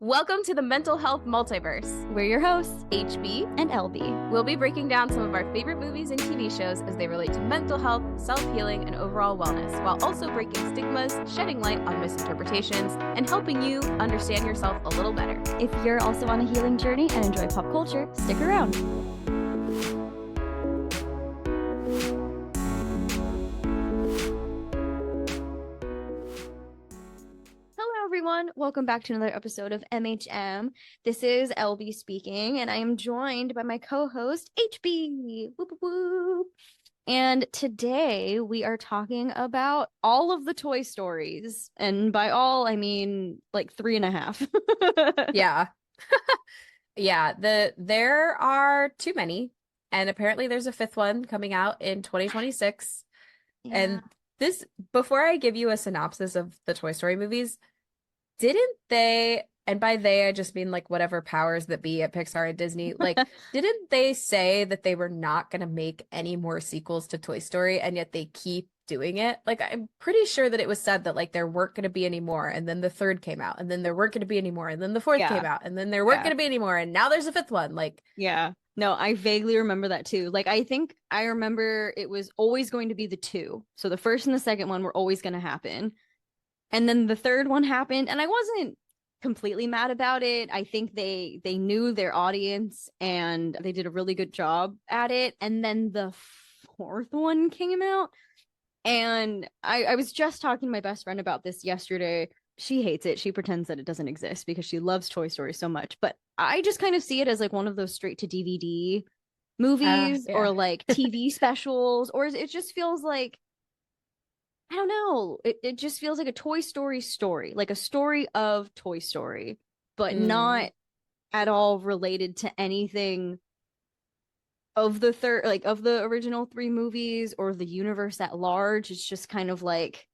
Welcome to the Mental Health Multiverse. We're your hosts, HB and LB. We'll be breaking down some of our favorite movies and TV shows as they relate to mental health, self-healing, and overall wellness, while also breaking stigmas, shedding light on misinterpretations, and helping you understand yourself a little better. If you're also on a healing journey and enjoy pop culture, stick around. Everyone, welcome back to another episode of MHM. This is LB speaking, and I am joined by my co-host HB. Whoop, whoop, whoop. And today we are talking about all of the Toy Stories, and by all I mean like 3.5. Yeah. There are too many, and apparently there's a fifth one coming out in 2026. Yeah. And this, before I give you a synopsis of the Toy Story movies, didn't they, and by they I just mean like whatever powers that be at Pixar and Disney, like didn't they say that they were not going to make any more sequels to Toy Story, and yet they keep doing it? Like, I'm pretty sure that it was said that like there weren't going to be any more, and then the third came out, and then there weren't going to be any more, and then the fourth came out, and then there weren't going to be any more, and now there's a fifth one. Like, yeah. No, I vaguely remember that too. Like, I think I remember it was always going to be the two. So the first and the second one were always going to happen. And then the third one happened, and I wasn't completely mad about it. I think they knew their audience, and they did a really good job at it. And then the fourth one came out, and I was just talking to my best friend about this yesterday. She hates it. She pretends that it doesn't exist because she loves Toy Story so much. But I just kind of see it as like one of those straight to DVD movies or like TV specials, or it just feels like, I don't know. It just feels like a Toy Story story, like a story of Toy Story, but not at all related to anything of the third, like of the original three movies or the universe at large. It's just kind of like,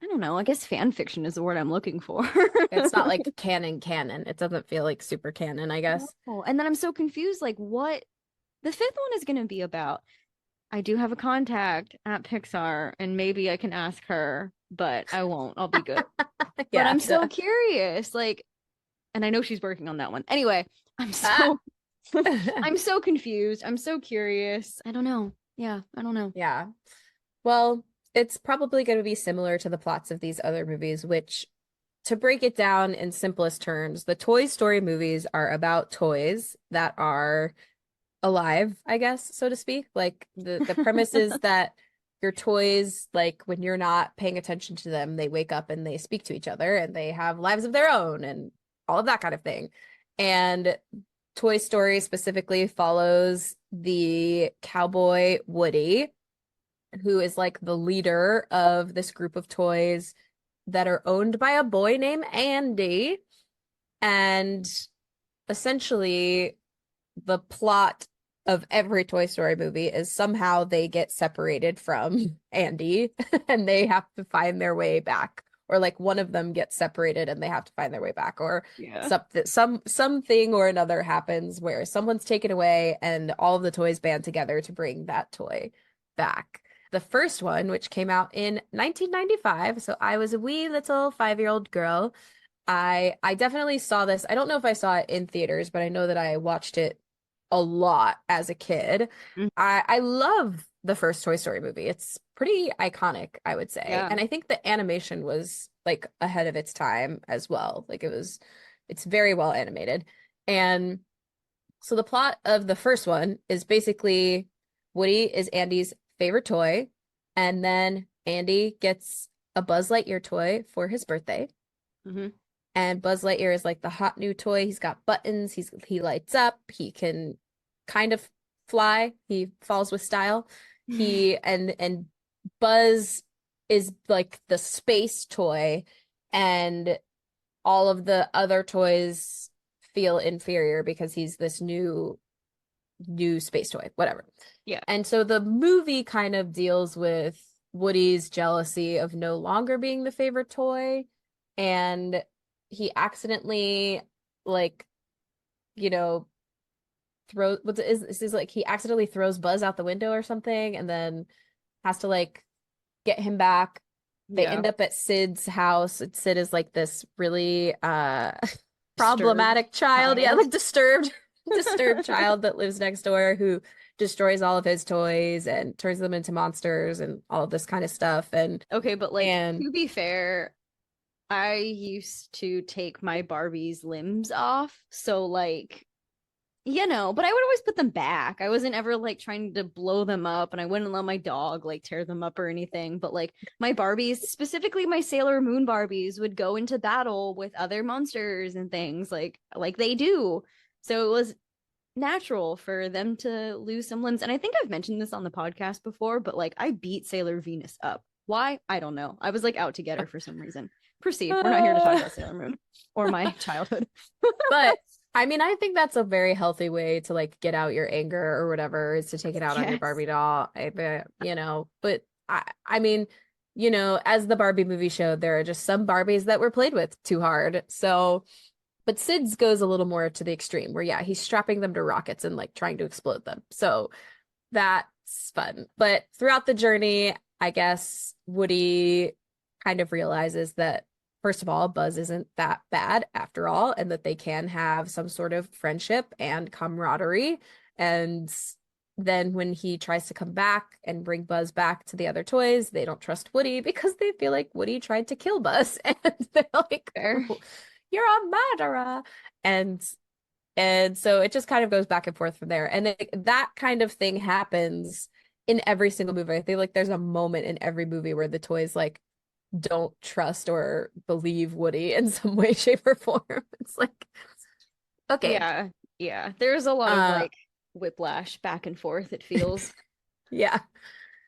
I don't know. I guess fan fiction is the word I'm looking for. it's not like canon. It doesn't feel like super canon, I guess. Oh, and then I'm so confused, like what the fifth one is going to be about. I do have a contact at Pixar, and maybe I can ask her, but I won't. I'll be good. But I'm so curious, like, and I know she's working on that one. Anyway, I'm so confused. I'm so curious. I don't know. Yeah, I don't know. Yeah. Well, it's probably going to be similar to the plots of these other movies, which, to break it down in simplest terms, the Toy Story movies are about toys that are alive, I guess, so to speak. Like the premise is that your toys, like when you're not paying attention to them, they wake up and they speak to each other and they have lives of their own and all of that kind of thing. And Toy Story specifically follows the cowboy Woody, who is like the leader of this group of toys that are owned by a boy named Andy. And essentially the plot of every Toy Story movie is somehow they get separated from Andy and they have to find their way back, or like one of them gets separated and they have to find their way back, or something or another happens where someone's taken away and all of the toys band together to bring that toy back. The first one, which came out in 1995, so I was a wee little 5-year-old girl. I definitely saw this. I don't know if I saw it in theaters, but I know that I watched it a lot as a kid. I love the first Toy Story movie. It's pretty iconic, I would say. And I think the animation was like ahead of its time as well. Like it's very well animated. And so the plot of the first one is basically Woody is Andy's favorite toy, and then Andy gets a Buzz Lightyear toy for his birthday. And Buzz Lightyear is like the hot new toy. He's got buttons. He lights up. He can kind of fly. He falls with style. And Buzz is like the space toy, and all of the other toys feel inferior because he's this new space toy, whatever. Yeah. And so the movie kind of deals with Woody's jealousy of no longer being the favorite toy, and he accidentally, like, you know, he accidentally throws Buzz out the window or something, and then has to like get him back. They end up at Sid's house. Sid is like this really problematic child. Yeah, child. like disturbed child that lives next door who destroys all of his toys and turns them into monsters and all of this kind of stuff. And Okay, but like and to be fair, I used to take my Barbie's limbs off. So like, but I would always put them back. I wasn't ever like trying to blow them up, and I wouldn't let my dog like tear them up or anything. But like my Barbies, specifically my Sailor Moon Barbies, would go into battle with other monsters and things like they do. So it was natural for them to lose some limbs. And I think I've mentioned this on the podcast before, but like I beat Sailor Venus up. Why? I don't know. I was like out to get her for some reason. Proceed. We're not here to talk about Sailor Moon or my childhood. but I mean, I think that's a very healthy way to like get out your anger or whatever, is to take it out on your Barbie doll. But I mean, as the Barbie movie showed, there are just some Barbies that were played with too hard. So, but Sid's goes a little more to the extreme where, yeah, he's strapping them to rockets and like trying to explode them. So that's fun. But throughout the journey, I guess Woody kind of realizes that, first of all, Buzz isn't that bad after all, and that they can have some sort of friendship and camaraderie. And then when he tries to come back and bring Buzz back to the other toys, they don't trust Woody because they feel like Woody tried to kill Buzz. And they're like, you're a murderer. And so it just kind of goes back and forth from there. And that kind of thing happens in every single movie. I feel like there's a moment in every movie where the toys like don't trust or believe Woody in some way, shape, or form. It's like, okay. Yeah. There's a lot of like whiplash back and forth, it feels. Yeah.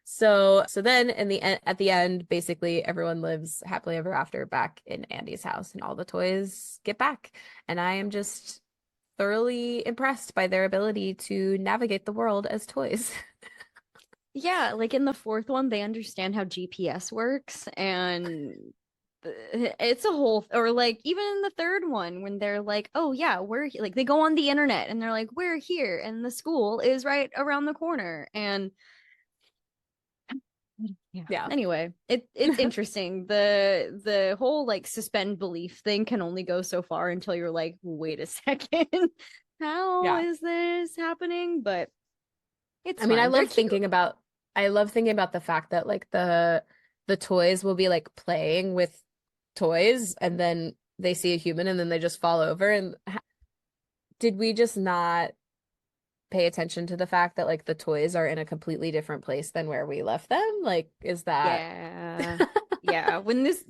So then at the end, basically everyone lives happily ever after back in Andy's house, and all the toys get back. And I am just thoroughly impressed by their ability to navigate the world as toys. Yeah, like in the fourth one, they understand how GPS works, and it's a whole, or like even in the third one when they're like, oh yeah, we're like, they go on the internet and they're like, we're here and the school is right around the corner. And yeah. Anyway, it's interesting. The whole like suspend belief thing can only go so far until you're like, wait a second, how is this happening? But it's I mean, fine. I love thinking about the fact that like the toys will be like playing with toys, and then they see a human and then they just fall over. And did we just not pay attention to the fact that like the toys are in a completely different place than where we left them? Like, is that yeah when this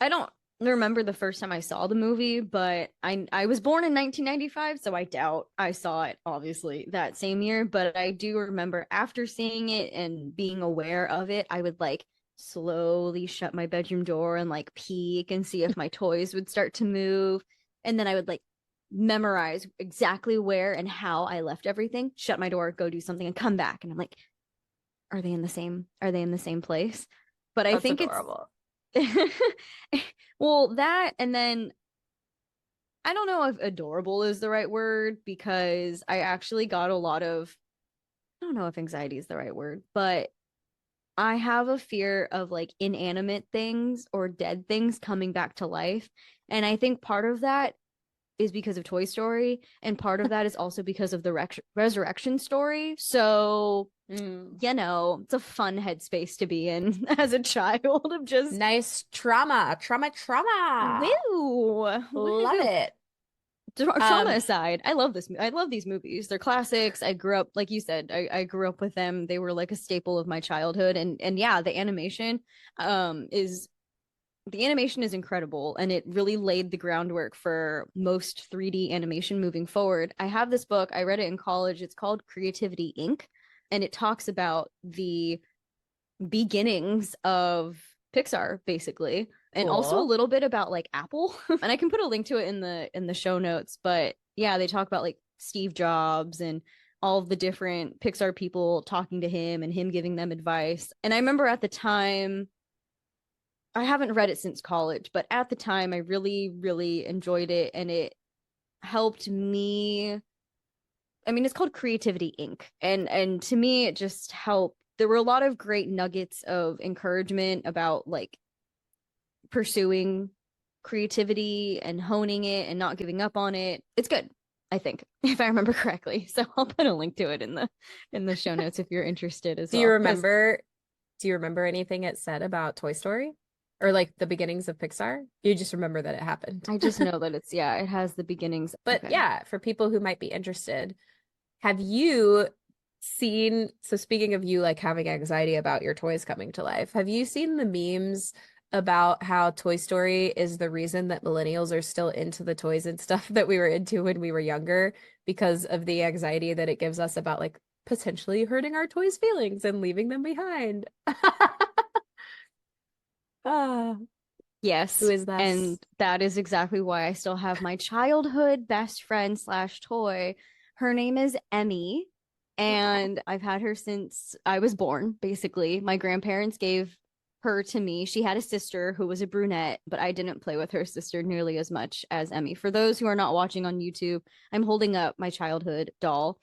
I don't remember the first time I saw the movie, but I was born in 1995, so I doubt I saw it obviously that same year. But I do remember after seeing it and being aware of it, I would like slowly shut my bedroom door and like peek and see if my toys would start to move, and then I would like memorize exactly where and how I left everything, shut my door, go do something, and come back, and I'm like, are they in the same place? But I think adorable. Well, that, and then I don't know if adorable is the right word, because I actually got a lot of, I don't know if anxiety is the right word, but I have a fear of like inanimate things or dead things coming back to life. And I think part of that is because of Toy Story, and part of that is also because of the resurrection story. So, it's a fun headspace to be in as a child, of just nice trauma. Woo! Love it. Trauma aside, I love this. I love these movies. They're classics. I grew up, like you said, I grew up with them. They were like a staple of my childhood. And yeah, the animation is incredible, and it really laid the groundwork for most 3D animation moving forward. I have this book. I read it in college. It's called Creativity Inc., and it talks about the beginnings of Pixar, basically, and also a little bit about like Apple. And I can put a link to it in the show notes. But yeah, they talk about like Steve Jobs and all of the different Pixar people talking to him and him giving them advice. And I remember at the time, I haven't read it since college, but at the time I really, really enjoyed it, and it helped me. I mean, it's called Creativity Inc. And to me, it just helped. There were a lot of great nuggets of encouragement about like pursuing creativity and honing it and not giving up on it. It's good, I think, if I remember correctly. So I'll put a link to it in the show notes if you're interested as Do well. you remember anything it said about Toy Story or like the beginnings of Pixar? You just remember that it happened. I just know that it has the beginnings. But Okay. yeah, for people who might be interested, have you seen, so speaking of you like having anxiety about your toys coming to life, have you seen the memes about how Toy Story is the reason that millennials are still into the toys and stuff that we were into when we were younger because of the anxiety that it gives us about like potentially hurting our toys' feelings and leaving them behind? Ah, Yes. who is that? And that is exactly why I still have my childhood best friend / toy. Her name is Emmy, and I've had her since I was born, basically. My grandparents gave her to me. She had a sister who was a brunette, but I didn't play with her sister nearly as much as Emmy. For those who are not watching on YouTube, I'm holding up my childhood doll.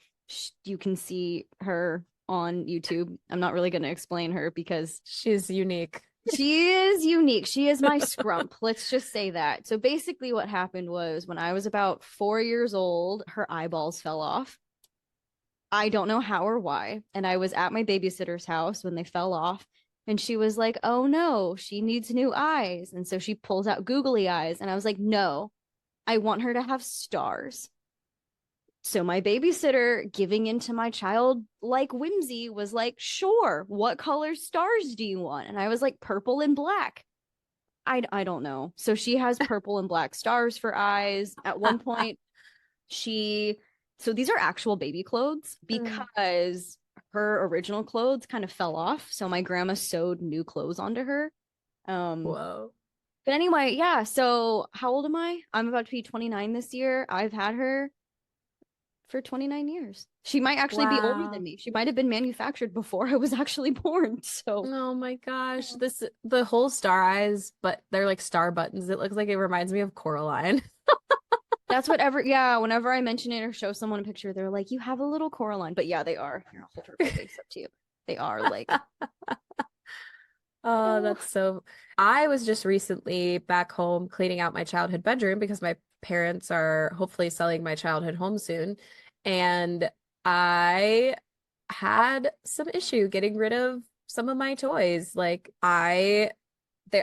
You can see her on YouTube. I'm not really going to explain her because She's unique. she is unique. She is my scrump. Let's just say that. So basically, what happened was when I was about 4 years old, her eyeballs fell off. I don't know how or why. And I was at my babysitter's house when they fell off. And she was like, oh no, she needs new eyes. And so she pulls out googly eyes. And I was like, no, I want her to have stars. So my babysitter, giving into my childlike whimsy, was like, sure, what color stars do you want? And I was like, purple and black. I don't know. So she has purple and black stars for eyes. At one point, so these are actual baby clothes because her original clothes kind of fell off. So my grandma sewed new clothes onto her. Whoa. But anyway, yeah. So how old am I? I'm about to be 29 this year. I've had her for 29 years. She might actually be older than me. She might have been manufactured before I was actually born. So oh my gosh, the whole star eyes, but they're like star buttons. It looks like it reminds me of Coraline. that's whenever I mention it or show someone a picture, they're like, you have a little Coraline. But yeah, they are. Here, I'll hold her face up to you. They are like Oh, that's so. I was just recently back home cleaning out my childhood bedroom because my parents are hopefully selling my childhood home soon. And I had some issue getting rid of some of my toys. Like I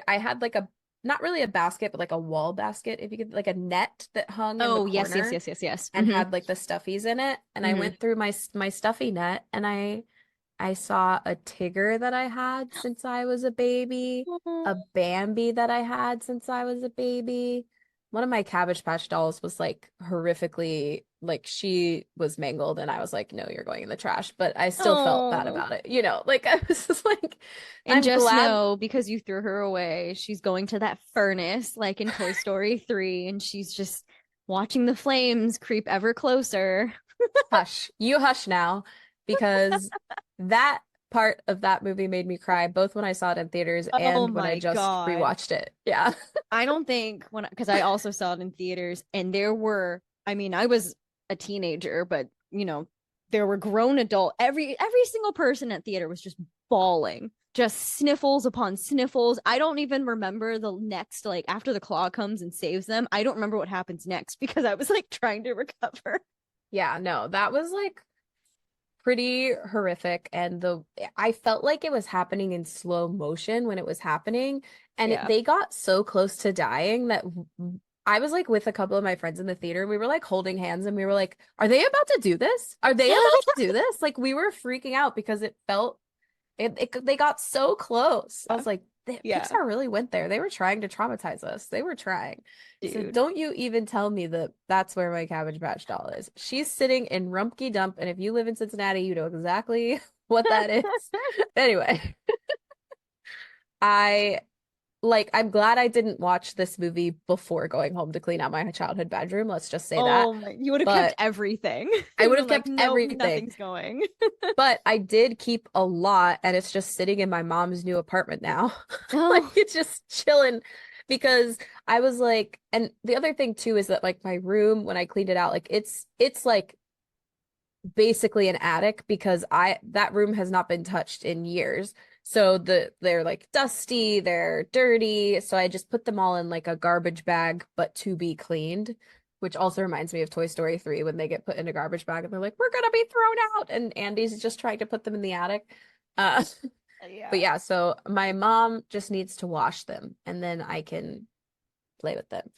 had like a, not really a basket, but like a wall basket, if you could, like a net that hung in the oh yes corner yes and had like the stuffies in it. And I went through my stuffy net and I saw a Tigger that I had since I was a baby, a Bambi that I had since I was a baby. One of my Cabbage Patch dolls was like horrifically, like she was mangled, and I was like, no, you're going in the trash. But I still felt bad about it, like I was just like, and I'm just glad. know because you threw her away, she's going to that furnace like in Toy Story 3, and she's just watching the flames creep ever closer. Hush, you hush now, because that part of that movie made me cry both when I saw it in theaters and when I just rewatched it. Yeah. I don't think because I also saw it in theaters, and there were, I mean, I was a teenager, but there were grown adult, every single person at theater was just bawling, just sniffles upon sniffles. I don't even remember the next, like after the claw comes and saves them, I don't remember what happens next because I was like trying to recover. Yeah, no, that was like pretty horrific, and I felt like it was happening in slow motion when it was happening, and they got so close to dying that I was like with a couple of my friends in the theater, and we were like holding hands, and we were like, are they about to do this? Are they about to do this? Like we were freaking out because it felt they got so close. I was like, Pixar really went there. They were trying to traumatize us. They were trying. Dude. So don't you even tell me that that's where my Cabbage Patch doll is. She's sitting in Rumpke Dump, and if you live in Cincinnati, you know exactly what that is. Anyway, I'm glad I didn't watch this movie before going home to clean out my childhood bedroom. Let's just say that. You would have kept everything. I would have kept everything. Nothing's going. But I did keep a lot, and it's just sitting in my mom's new apartment now. Oh. Like it's just chilling because I was like, and the other thing too is that like my room, when I cleaned it out, like it's like basically an attic because that room has not been touched in years. So they're like dusty, they're dirty. So I just put them all in like a garbage bag, but to be cleaned, which also reminds me of Toy Story 3 when they get put in a garbage bag and they're like, we're gonna be thrown out. And Andy's just trying to put them in the attic. Uh, but yeah, so my mom just needs to wash them and then I can play with them.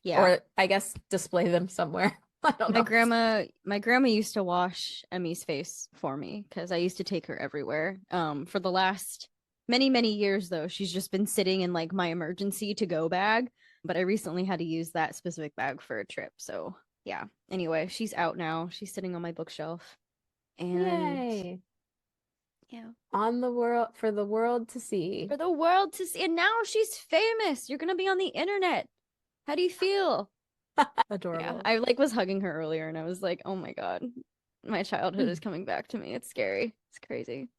Yeah. Or I guess display them somewhere. I don't know. My grandma used to wash Emmy's face for me because I used to take her everywhere. For the last many years though, she's just been sitting in like my emergency to go bag, but I recently had to use that specific bag for a trip. So yeah. Anyway, she's out now. She's sitting on my bookshelf. And Yay. yeah. On the world for the world to see. For the world to see. And now she's famous. You're gonna be on the internet. How do you feel? Adorable. Yeah, I like was hugging her earlier and I was like, oh my God, my childhood is coming back to me. It's scary. It's crazy.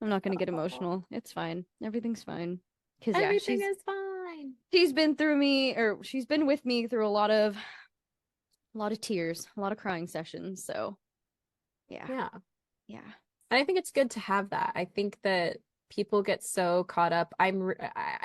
I'm not gonna get emotional. It's fine. Everything's fine. Because yeah, Everything is fine. She's been with me through a lot of tears, a lot of crying sessions. So yeah. And I think it's good to have that. I think that people get so caught up. I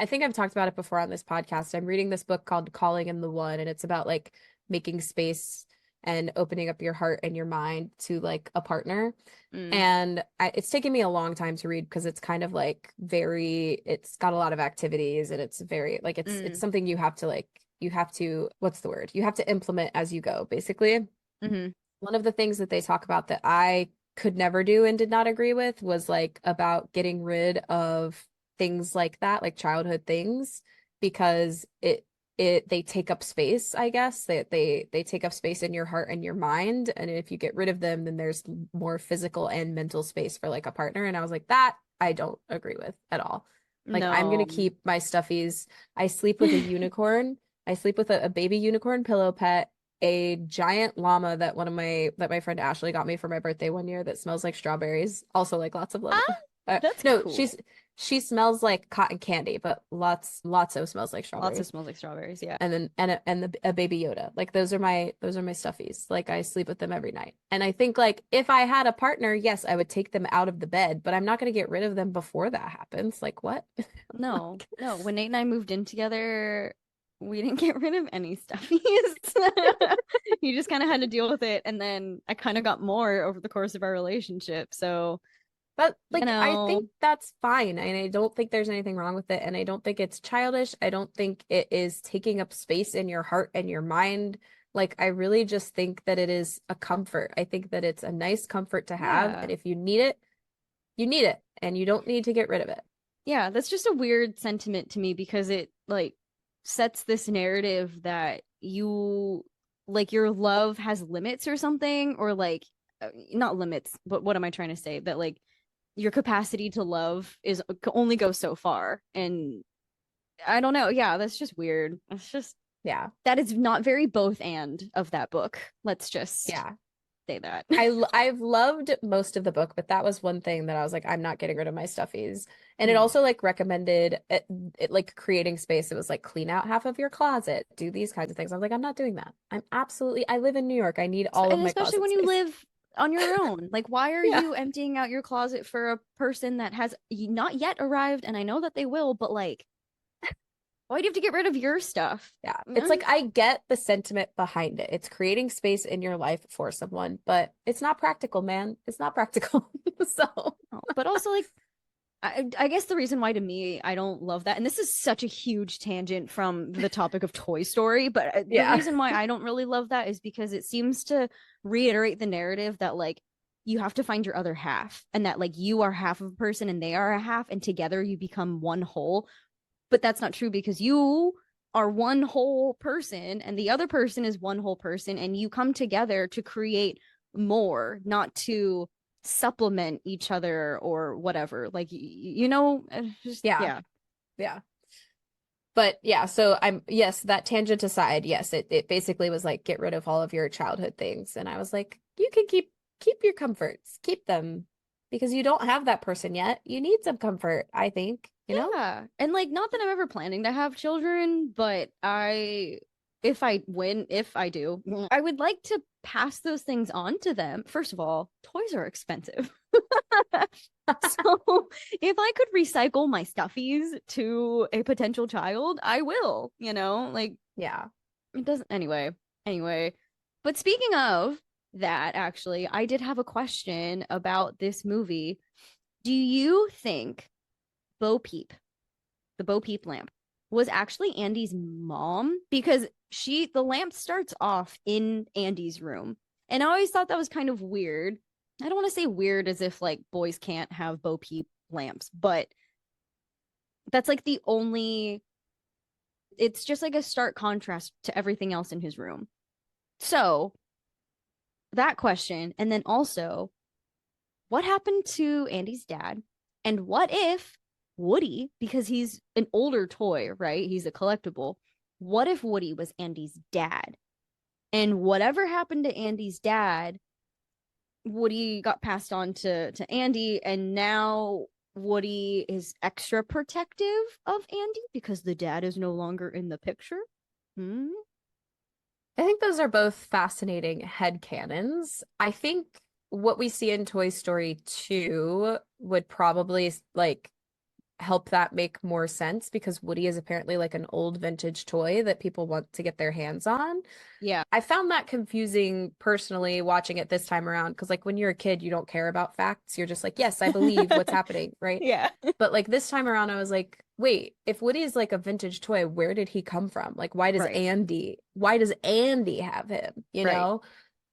think I've talked about it before on this podcast. I'm reading this book called Calling in the One, and it's about like making space and opening up your heart and your mind to like a partner. And it's taken me a long time to read because it's kind of like it's got a lot of activities and it's very like it's something you have to what's the word? You have to implement as you go, basically. One of the things that they talk about that I could never do and did not agree with was like about getting rid of things like that, like childhood things, because they take up space, I guess. They take up space in your heart and your mind. And if you get rid of them, then there's more physical and mental space for like a partner. And I was like, that I don't agree with at all. Like, I'm gonna keep my stuffies. I sleep with a unicorn. I sleep with a baby unicorn pillow pet, a giant llama that my friend Ashley got me for my birthday one year that smells like strawberries. Also like lots of love. That's no, cool. she smells like cotton candy, but Lotso smells like strawberries. Lotso smells like strawberries, yeah. And then a baby Yoda. Like those are my stuffies. Like I sleep with them every night. And I think like if I had a partner, yes, I would take them out of the bed, but I'm not going to get rid of them before that happens. Like what? No. When Nate and I moved in together, we didn't get rid of any stuffies. You just kind of had to deal with it. And then I kind of got more over the course of our relationship. So, but like, you know, I think that's fine. And I don't think there's anything wrong with it. And I don't think it's childish. I don't think it is taking up space in your heart and your mind. Like, I really just think that it is a comfort. I think that it's a nice comfort to have. Yeah. And if you need it, you need it. And you don't need to get rid of it. Yeah, that's just a weird sentiment to me because it like sets this narrative that you like your love has limits or something, or like not limits, but what am I trying to say? That like your capacity to love is only goes so far. And I don't know. Yeah, that's just weird. It's just that is not very both and of that book. Let's just say that. I've loved most of the book, but that was one thing that I was like, I'm not getting rid of my stuffies. And it also like recommended it like creating space. It was like clean out half of your closet, do these kinds of things. I was like, I'm not doing that. I live in New York. I need all of my especially when space. you live on your own. Like, why are you emptying out your closet for a person that has not yet arrived? And I know that they will, but like, why do you have to get rid of your stuff? Yeah. It's like, I get the sentiment behind it. It's creating space in your life for someone, but it's not practical, man. It's not practical. So, but also like, I guess the reason why to me I don't love that, and this is such a huge tangent from the topic of Toy Story, but the reason why I don't really love that is because it seems to reiterate the narrative that like you have to find your other half, and that like you are half of a person and they are a half, and together you become one whole. But that's not true because you are one whole person and the other person is one whole person, and you come together to create more, not to supplement each other or whatever. Like, just, yeah. But yeah, so that tangent aside, yes, it basically was like, get rid of all of your childhood things. And I was like, you can keep your comforts, keep them, because you don't have that person yet. You need some comfort, I think, you know? Yeah. And like, not that I'm ever planning to have children, but if I do, I would like to pass those things on to them. First of all, toys are expensive. So if I could recycle my stuffies to a potential child, I will, like Yeah. it doesn't anyway. But speaking of that, actually, I did have a question about this movie. Do you think Bo Peep, the Bo Peep lamp, was actually Andy's mom? Because the lamp starts off in Andy's room. And I always thought that was kind of weird. I don't want to say weird as if like boys can't have Bo Peep lamps, but that's like the only, it's just like a stark contrast to everything else in his room. So that question, and then also, what happened to Andy's dad? And what if Woody, because he's an older toy, right? He's a collectible. What if Woody was Andy's dad? And whatever happened to Andy's dad, Woody got passed on to Andy, and now Woody is extra protective of Andy because the dad is no longer in the picture. Hmm? I think those are both fascinating headcanons. I think what we see in Toy Story 2 would probably like help that make more sense because Woody is apparently like an old vintage toy that people want to get their hands on. Yeah. I found that confusing personally watching it this time around because like when you're a kid, you don't care about facts. You're just like, yes, I believe what's happening, right? Yeah. But like this time around, I was like, wait, if Woody is like a vintage toy, where did he come from? Like, why does Andy have him? You Right. know?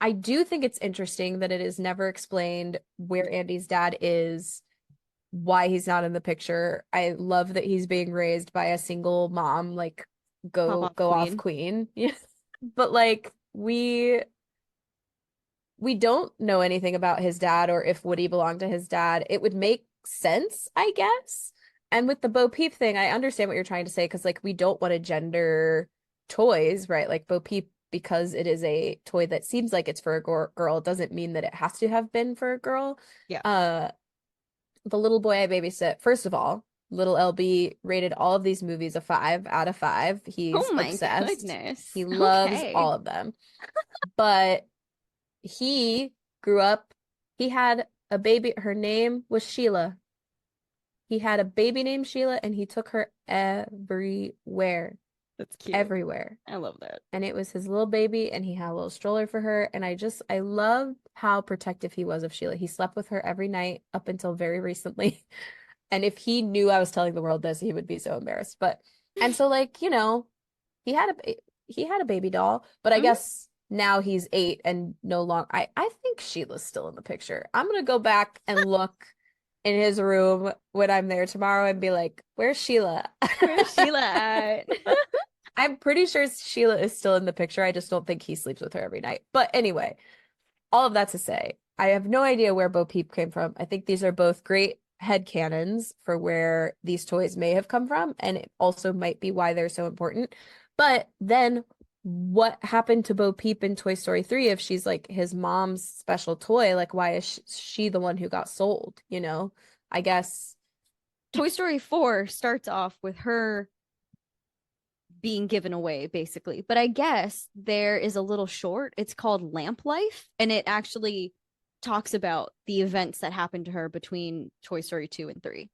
I do think it's interesting that it is never explained where Andy's dad is, why he's not in the picture. I love that he's being raised by a single mom, like go off queen. Yeah. But like we don't know anything about his dad or if Woody belonged to his dad. It would make sense, I guess. And with the Bo Peep thing, I understand what you're trying to say because like we don't want to gender toys, right? Like Bo Peep, because it is a toy that seems like it's for a girl, doesn't mean that it has to have been for a girl. Yeah. The little boy I babysit, first of all, little LB rated all of these movies a 5 out of 5. He's Oh my obsessed. goodness. He loves Okay. all of them. But he grew up, he had a baby, her name was Sheila. He had a baby named Sheila and he took her everywhere. That's cute. Everywhere. I love that. And it was his little baby and he had a little stroller for her. And I loved how protective he was of Sheila. He slept with her every night up until very recently. And if he knew I was telling the world this, he would be so embarrassed. And so like, you know, he had a baby doll, but I guess now he's 8 and no longer, I think Sheila's still in the picture. I'm gonna go back and look in his room when I'm there tomorrow and be like, where's Sheila? Where's Sheila at? I'm pretty sure Sheila is still in the picture. I just don't think he sleeps with her every night. But anyway, all of that to say, I have no idea where Bo Peep came from. I think these are both great headcanons for where these toys may have come from, and it also might be why they're so important. But then what happened to Bo Peep in Toy Story 3 if she's like his mom's special toy? Like, why is she the one who got sold? You know, I guess Toy Story 4 starts off with her being given away, basically. But I guess there is a little short. It's called Lamp Life, and it actually talks about the events that happened to her between Toy Story 2 and 3.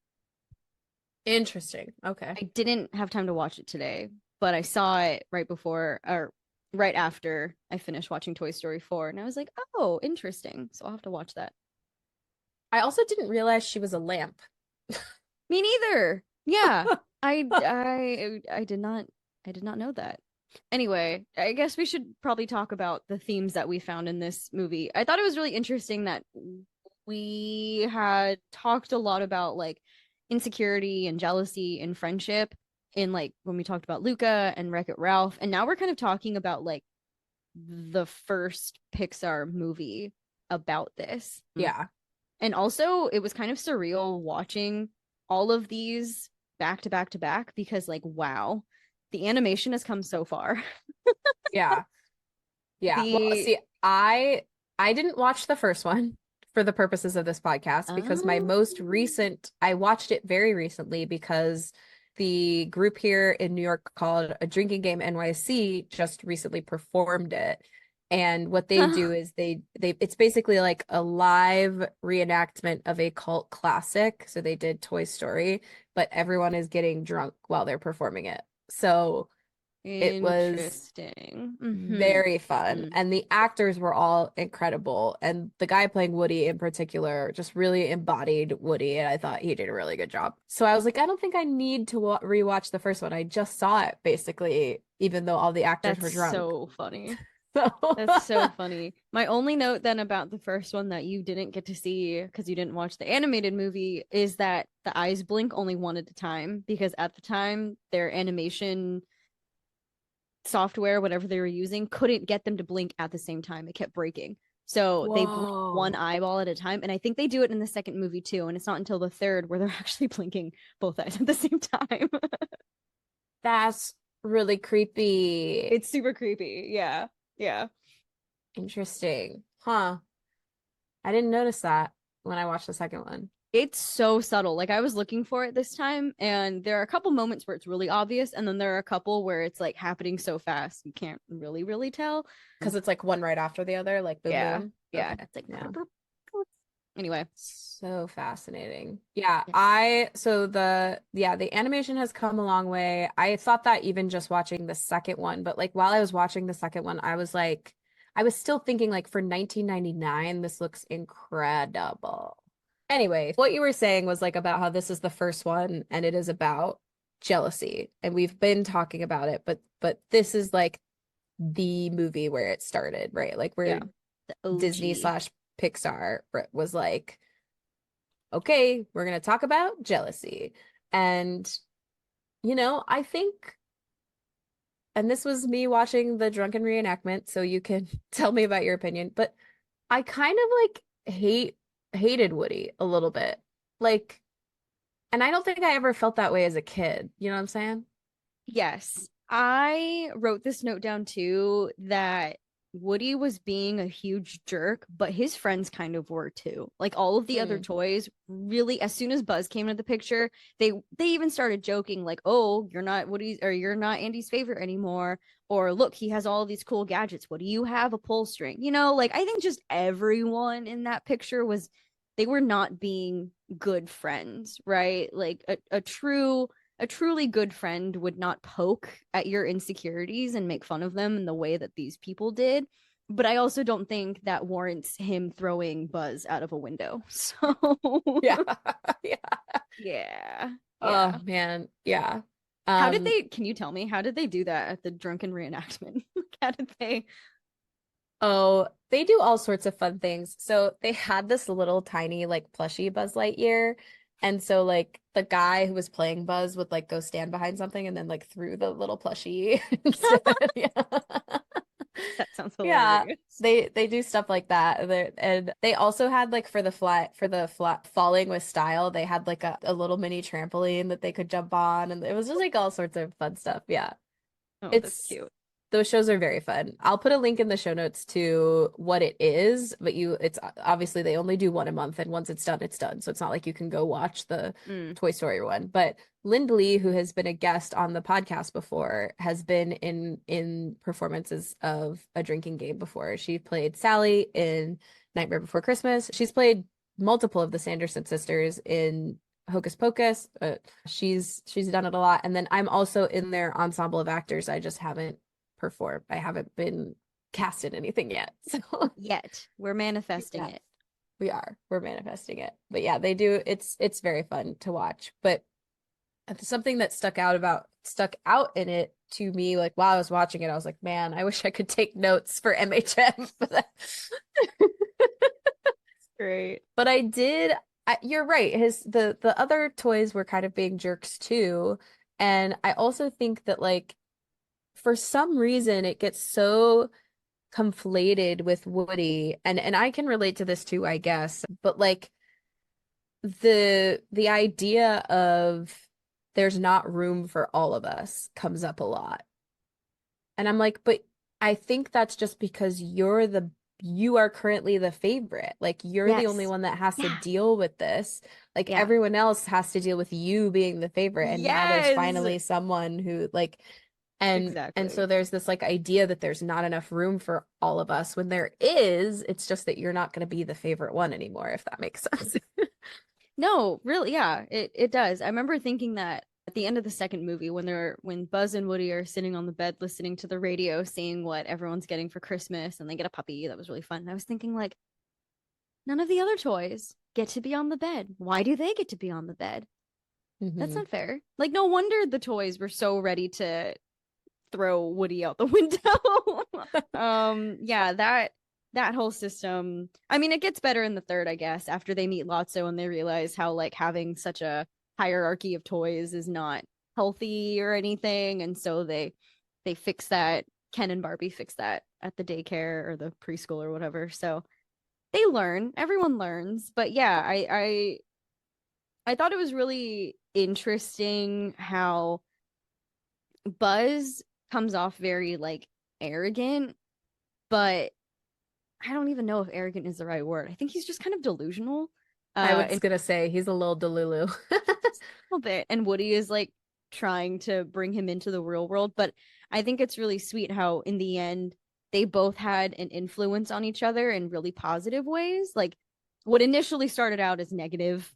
Interesting. Okay. I didn't have time to watch it today, but I saw it right before or right after I finished watching Toy Story 4, and I was like, oh, interesting. So I'll have to watch that. I also didn't realize she was a lamp. Me neither. Yeah. I did not know that. Anyway, I guess we should probably talk about the themes that we found in this movie. I thought it was really interesting that we had talked a lot about like insecurity and jealousy and friendship in like when we talked about Luca and Wreck-It Ralph, and now we're kind of talking about like the first Pixar movie about this. Yeah. And also it was kind of surreal watching all of these back to back to back because like wow, the animation has come so far. Yeah. Well, see, I didn't watch the first one for the purposes of this podcast because my most recent, I watched it very recently because the group here in New York called A Drinking Game NYC just recently performed it. And what they do is they it's basically like a live reenactment of a cult classic. So they did Toy Story, but everyone is getting drunk while they're performing it. So it was Interesting. very fun. And the actors were all incredible. And the guy playing Woody in particular just really embodied Woody. And I thought he did a really good job. So I was like, I don't think I need to rewatch the first one. I just saw it basically, even though all the actors were drunk. So funny. So That's so funny. My only note then about the first one that you didn't get to see because you didn't watch the animated movie is that the eyes blink only one at a time because at the time their animation software, whatever they were using, couldn't get them to blink at the same time. It kept breaking. So they blink one eyeball at a time. And I think they do it in the second movie too. And it's not until the third where they're actually blinking both eyes at the same time. That's really creepy. It's super creepy. Yeah. Yeah. Interesting. Huh. I didn't notice that when I watched the second one. It's so subtle. Like I was looking for it this time, and there are a couple moments where it's really obvious, and then there are a couple where it's like happening so fast you can't really tell. Because it's like one right after the other, like boom, Yeah. boom. Yeah. Okay. It's like Yeah. Anyway. So fascinating. Yeah, so the animation has come a long way. I thought that even just watching the second one, but like while I was watching the second one, I was still thinking like for 1999, this looks incredible. Anyway, what you were saying was like about how this is the first one and it is about jealousy. And we've been talking about it, but this is like the movie where it started, right? Like where Disney / Pixar was like, okay, we're going to talk about jealousy. And, I think, and this was me watching the drunken reenactment, so you can tell me about your opinion, but I kind of like hated Woody a little bit. Like, and I don't think I ever felt that way as a kid. You know what I'm saying? Yes. I wrote this note down too that Woody was being a huge jerk, but his friends kind of were too. Like all of the other toys, really, as soon as Buzz came into the picture, they even started joking, like, "Oh, you're not Woody's, or you're not Andy's favorite anymore." Or look, he has all these cool gadgets. What do you have? A pull string. Like I think just everyone in that picture they were not being good friends, right? Like a truly good friend would not poke at your insecurities and make fun of them in the way that these people did. But I also don't think that warrants him throwing Buzz out of a window. So yeah. Yeah. Oh man. Yeah. Can you tell me, how did they do that at the drunken reenactment? How did they? Oh, they do all sorts of fun things. So they had this little tiny like plushie Buzz Lightyear. And so like the guy who was playing Buzz would like go stand behind something and then like threw the little plushie instead. Yeah. That sounds hilarious. Yeah, they do stuff like that. And they also had like for the falling with style, they had like a little mini trampoline that they could jump on, and it was just like all sorts of fun stuff. Yeah. Oh, that's cute. Those shows are very fun. I'll put a link in the show notes to what it is, but it's obviously they only do one a month, and once it's done, it's done. So it's not like you can go watch the Toy Story one. But Lindley, who has been a guest on the podcast before, has been in performances of A Drinking Game before. She played Sally in Nightmare Before Christmas. She's played multiple of the Sanderson sisters in Hocus Pocus. She's done it a lot. And then I'm also in their ensemble of actors. I just haven't performed. I haven't been cast in anything yet. So yet we're manifesting it. We're manifesting it. But yeah, they do. It's very fun to watch. But something that stuck out in it to me, like while I was watching it, I was like, man, I wish I could take notes for MHM. Great. But I did. You're right. The other toys were kind of being jerks too. And I also think that like for some reason it gets so conflated with Woody, and I can relate to this too, I guess, but like the idea of there's not room for all of us comes up a lot. And I'm like, but I think that's just because you are currently the favorite. Like you're the only one that has to deal with this. Like everyone else has to deal with you being the favorite. And now there's finally someone who like And so there's this like idea that there's not enough room for all of us when there is. It's just that you're not going to be the favorite one anymore, if that makes sense. No, really, yeah, it does. I remember thinking that at the end of the second movie when Buzz and Woody are sitting on the bed listening to the radio, seeing what everyone's getting for Christmas, and they get a puppy. That was really fun. And I was thinking, like, none of the other toys get to be on the bed. Why do they get to be on the bed? That's not fair. Like, no wonder the toys were so ready to throw Woody out the window. Yeah, that whole system. I mean, it gets better in the third, I guess, after they meet Lotso and they realize how like having such a hierarchy of toys is not healthy or anything, and so they fix that. Ken and Barbie fix that at the daycare or the preschool or whatever. So they learn. Everyone learns. But yeah, I thought it was really interesting how Buzz comes off very like arrogant, but I don't even know if arrogant is the right word. I think he's just kind of delusional. I was gonna say he's a little delulu. A little bit. And Woody is like trying to bring him into the real world. But I think it's really sweet how in the end they both had an influence on each other in really positive ways. Like what initially started out as negative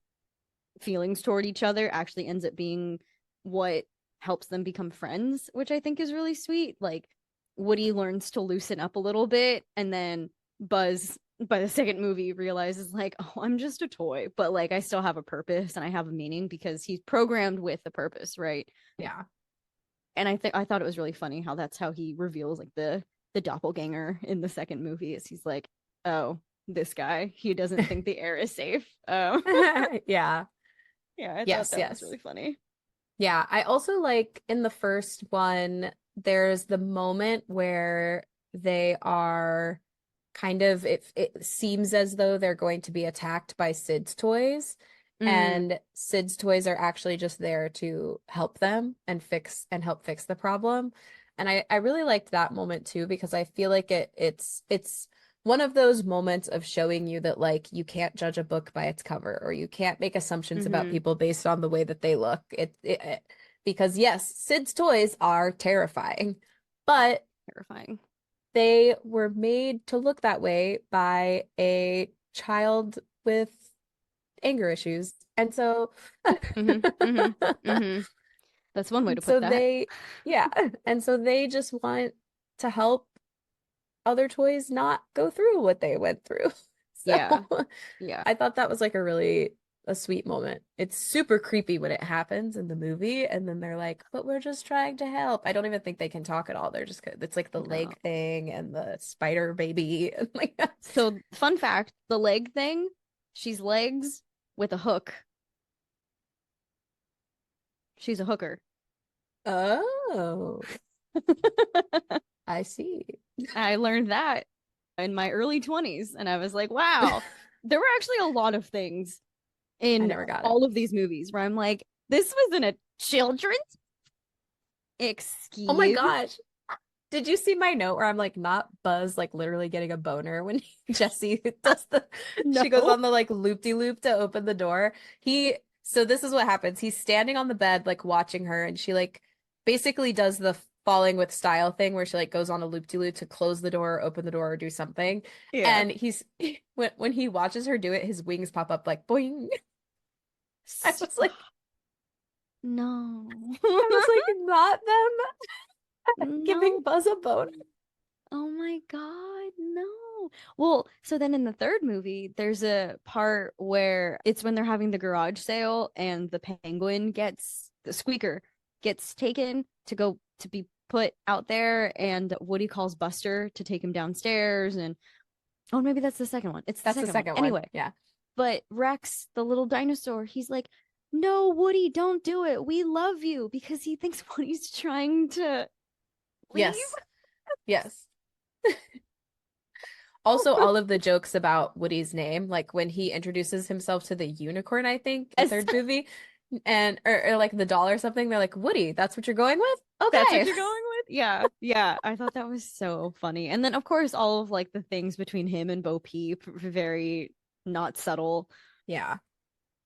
feelings toward each other actually ends up being what helps them become friends, which I think is really sweet. Like Woody learns to loosen up a little bit, and then Buzz by the second movie realizes like, oh, I'm just a toy, but like I still have a purpose and I have a meaning because he's programmed with a purpose, right? Yeah. And I thought it was really funny how that's how he reveals like the doppelganger in the second movie is he's like, oh, this guy, he doesn't think the air is safe. Yeah. Yeah, I thought that was really funny. Yeah, I also like in the first one, there's the moment where they are kind of it seems as though they're going to be attacked by Sid's toys, and Sid's toys are actually just there to help them and help fix the problem. And I really liked that moment too, because I feel like it's one of those moments of showing you that like you can't judge a book by its cover, or you can't make assumptions about people based on the way that they look. Because yes, Sid's toys are terrifying, but they were made to look that way by a child with anger issues. And so that's one way to put that. And so they just want to help other toys not go through what they went through. So yeah. I thought that was like a sweet moment. It's super creepy when it happens in the movie, and then they're like, but we're just trying to help. I don't even think they can talk at all. They're just, it's like the leg thing and the spider baby and like that. So fun fact, the leg thing, she's legs with a hook. She's a hooker. Oh. I see. I learned that in my early 20s, and I was like, wow, there were actually a lot of things in all of these movies where I'm like, this was in a children's. Excuse. Oh my gosh. Did you see my note where I'm like, not Buzz like literally getting a boner when Jessie does she goes on the like loop-de-loop to open the door. So this is what happens. He's standing on the bed like watching her, and she like basically does the falling with style thing where she like goes on a loop-de-loop to close the door, open the door, or do something. Yeah. And when he watches her do it, his wings pop up like boing. I was like, no. I was like, not them giving Buzz a boner. Oh my God, no. Well, so then in the third movie, there's a part where it's when they're having the garage sale and the penguin the squeaker gets taken to be put out there, and Woody calls Buster to take him downstairs, and maybe that's the second one. That's the second one. Anyway, yeah. But Rex, the little dinosaur, he's like, no, Woody, don't do it. We love you, because he thinks Woody's trying to leave. Yes. Also, all of the jokes about Woody's name, like when he introduces himself to the unicorn, I think, in the third movie, and or like the doll or something, they're like, Woody, that's what you're going with? Okay. That's what you're going with? Yeah. Yeah. I thought that was so funny. And then, of course, all of like the things between him and Bo Peep, very not subtle. Yeah.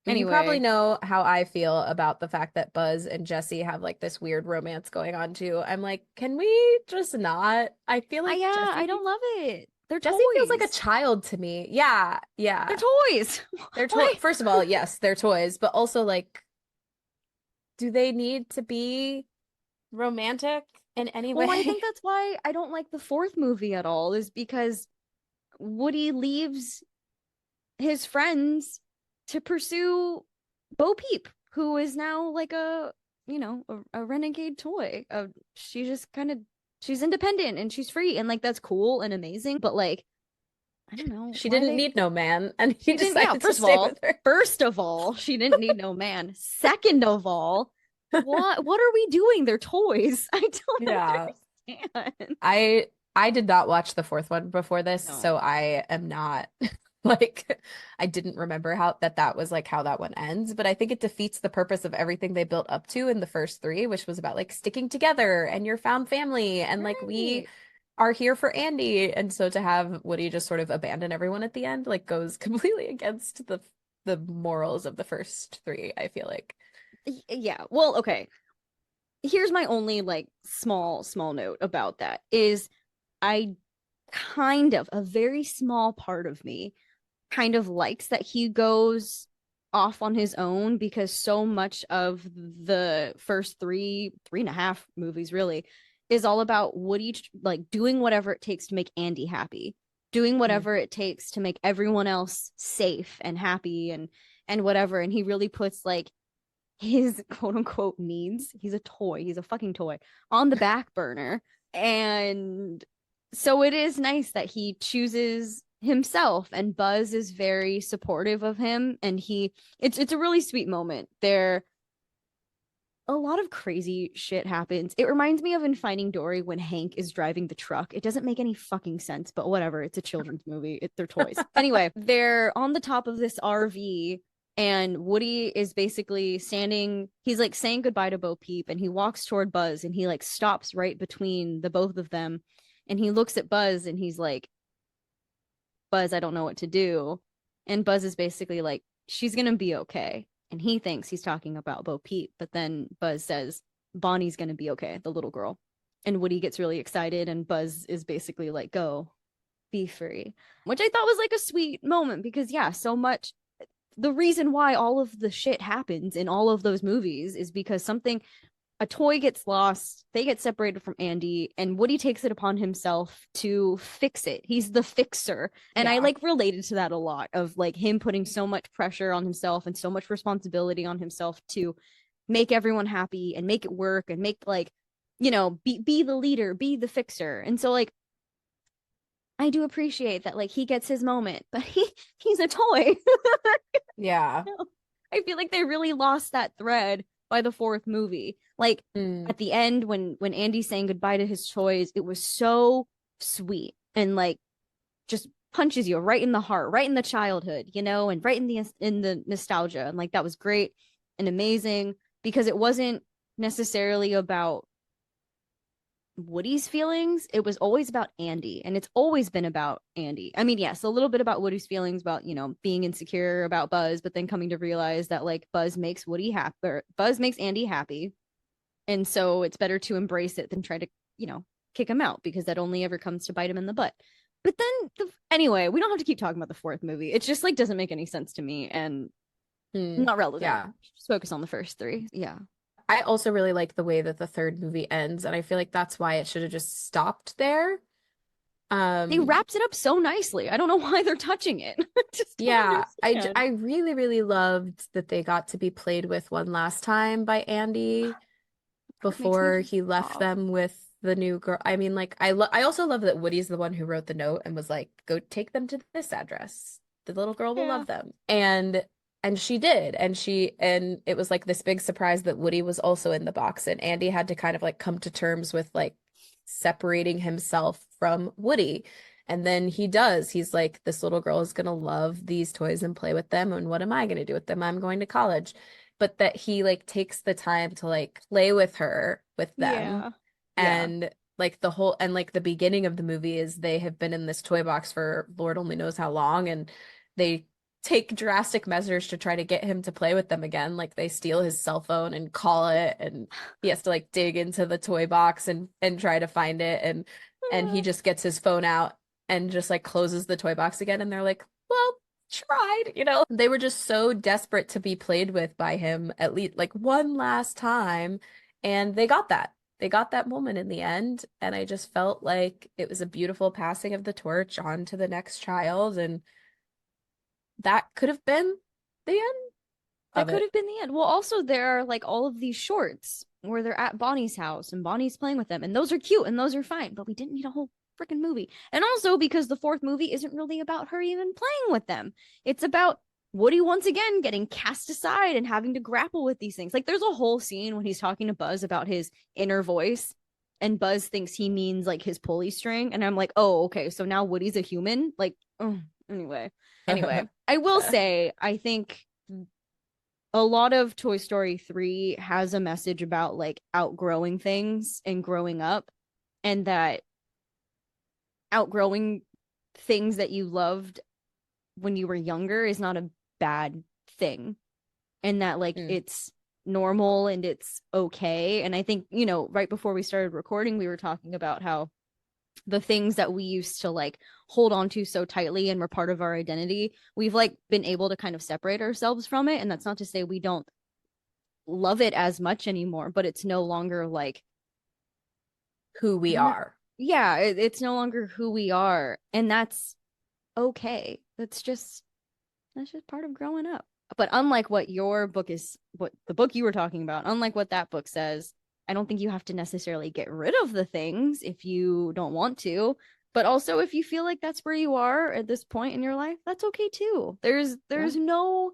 You probably Anyway, know how I feel about the fact that Buzz and Jesse have like this weird romance going on too. I'm like, can we just not? I feel like yeah, I don't love it. They're Jesse feels like a toys. child to me. Yeah, They're yeah. toys. They're toy. Why? First of all, yes, they're toys, but also like, do they need to be romantic in any Well, I way? think that's why I don't like the fourth movie at all, is because Woody leaves his friends to pursue Bo Peep, who is now like a renegade toy. She just kind of she's independent and she's free and like that's cool and amazing, but like I don't know She why didn't they need no man, and he she didn't yeah, decided to first of stay all, with her. she didn't need no man. Second of all, what are we doing? They're toys. I don't Yeah. understand. I did not watch the fourth one before this, No. so I am not like I didn't remember that was like how that one ends, but I think it defeats the purpose of everything they built up to in the first three, which was about like sticking together and your found family and like we Right. are here for Andy. And so to have Woody just sort of abandon everyone at the end like goes completely against the morals of the first three, I feel like. Yeah. Well, okay. Here's my only like small note about that is I kind of a very small part of me kind of likes that he goes off on his own because so much of the first three and a half movies really is all about Woody like doing whatever it takes to make Andy happy, doing Mm. whatever it takes to make everyone else safe and happy and whatever. And he really puts like his quote unquote needs. He's a toy. He's a fucking toy on the back burner. And so it is nice that he chooses himself and Buzz is very supportive of him and it's a really sweet moment. There a lot of crazy shit happens. It reminds me of in Finding Dory when Hank is driving the truck. It doesn't make any fucking sense, but whatever. It's a children's movie. They're toys. Anyway, they're on the top of this RV and Woody is basically standing, he's like saying goodbye to Bo Peep and he walks toward Buzz and he like stops right between the both of them and he looks at Buzz and he's like, Buzz, I don't know what to do. And Buzz is basically like, she's gonna be okay. And he thinks he's talking about Bo Peep, but then Buzz says, Bonnie's gonna be okay, the little girl. And Woody gets really excited, and Buzz is basically like, go, be free. Which I thought was like a sweet moment because, yeah, so much. The reason why all of the shit happens in all of those movies is because something a toy gets lost, they get separated from Andy, and Woody takes it upon himself to fix it. He's the fixer. And I Yeah. like related to that a lot of like him putting so much pressure on himself and so much responsibility on himself to make everyone happy and make it work and make like, be the leader, be the fixer. And so like I do appreciate that like he gets his moment, but he's a toy. Yeah. I feel like they really lost that thread by the fourth movie. Like Mm. at the end when Andy's saying goodbye to his toys, it was so sweet and like just punches you right in the heart, right in the childhood, and right in the nostalgia. And like that was great and amazing because it wasn't necessarily about Woody's feelings. It was always about Andy, and it's always been about Andy. I mean, yes, a little bit about Woody's feelings about, being insecure about Buzz, but then coming to realize that like Buzz makes Woody happy, or Buzz makes Andy happy. And so it's better to embrace it than try to, kick him out because that only ever comes to bite him in the butt. But then anyway, we don't have to keep talking about the fourth movie. It just like doesn't make any sense to me and Mm. not relevant. Yeah. Just focus on the first three. Yeah. I also really like the way that the third movie ends, and I feel like that's why it should have just stopped there. They Um, wrapped it up so nicely. I don't know why they're touching it. Just don't yeah, understand. I really, really loved that they got to be played with one last time by Andy It makes me before just he left sob. them with the new girl. I mean, like, I also love that Woody's the one who wrote the note and was like, go take them to this address. The little girl will Yeah. love them. And she did. And it was like this big surprise that Woody was also in the box. And Andy had to kind of like come to terms with like separating himself from Woody. And then he does. He's like, this little girl is gonna love these toys and play with them. And what am I gonna do with them? I'm going to college. But that he like takes the time to like play with her with them. Yeah. Yeah. And like the whole and like the beginning of the movie is they have been in this toy box for Lord only knows how long, and they take drastic measures to try to get him to play with them again. Like they steal his cell phone and call it, and he has to like dig into the toy box and try to find it, and he just gets his phone out and just like closes the toy box again, and they're like, well, tried, you know. They were just so desperate to be played with by him at least like one last time, and they got that. They got that moment in the end, and I just felt like it was a beautiful passing of the torch on to the next child, and that could have been the end That of could it. have been the end. Well, also there are like all of these shorts where they're at Bonnie's house and Bonnie's playing with them, and those are cute and those are fine, but we didn't need a whole freaking movie. And also because the fourth movie isn't really about her even playing with them. It's about Woody once again getting cast aside and having to grapple with these things. Like there's a whole scene when he's talking to Buzz about his inner voice, and Buzz thinks he means like his pulley string, and I'm like, oh, okay, so now Woody's a human. Like, oh, anyway, I will say I think a lot of Toy Story 3 has a message about like outgrowing things and growing up, and that outgrowing things that you loved when you were younger is not a bad thing, and that like it's normal and it's okay. And I think, you know, right before we started recording, we were talking about how the things that we used to like hold on to so tightly and were part of our identity, we've like been able to kind of separate ourselves from it. And that's not to say we don't love it as much anymore, but it's no longer like Who we are. Yeah, it's no longer who we are, and that's okay. That's just part of growing up. But unlike what your book is, what the book you were talking about, unlike what that book says, I don't think you have to necessarily get rid of the things if you don't want to. But also, if you feel like that's where you are at this point in your life, that's okay too. There's no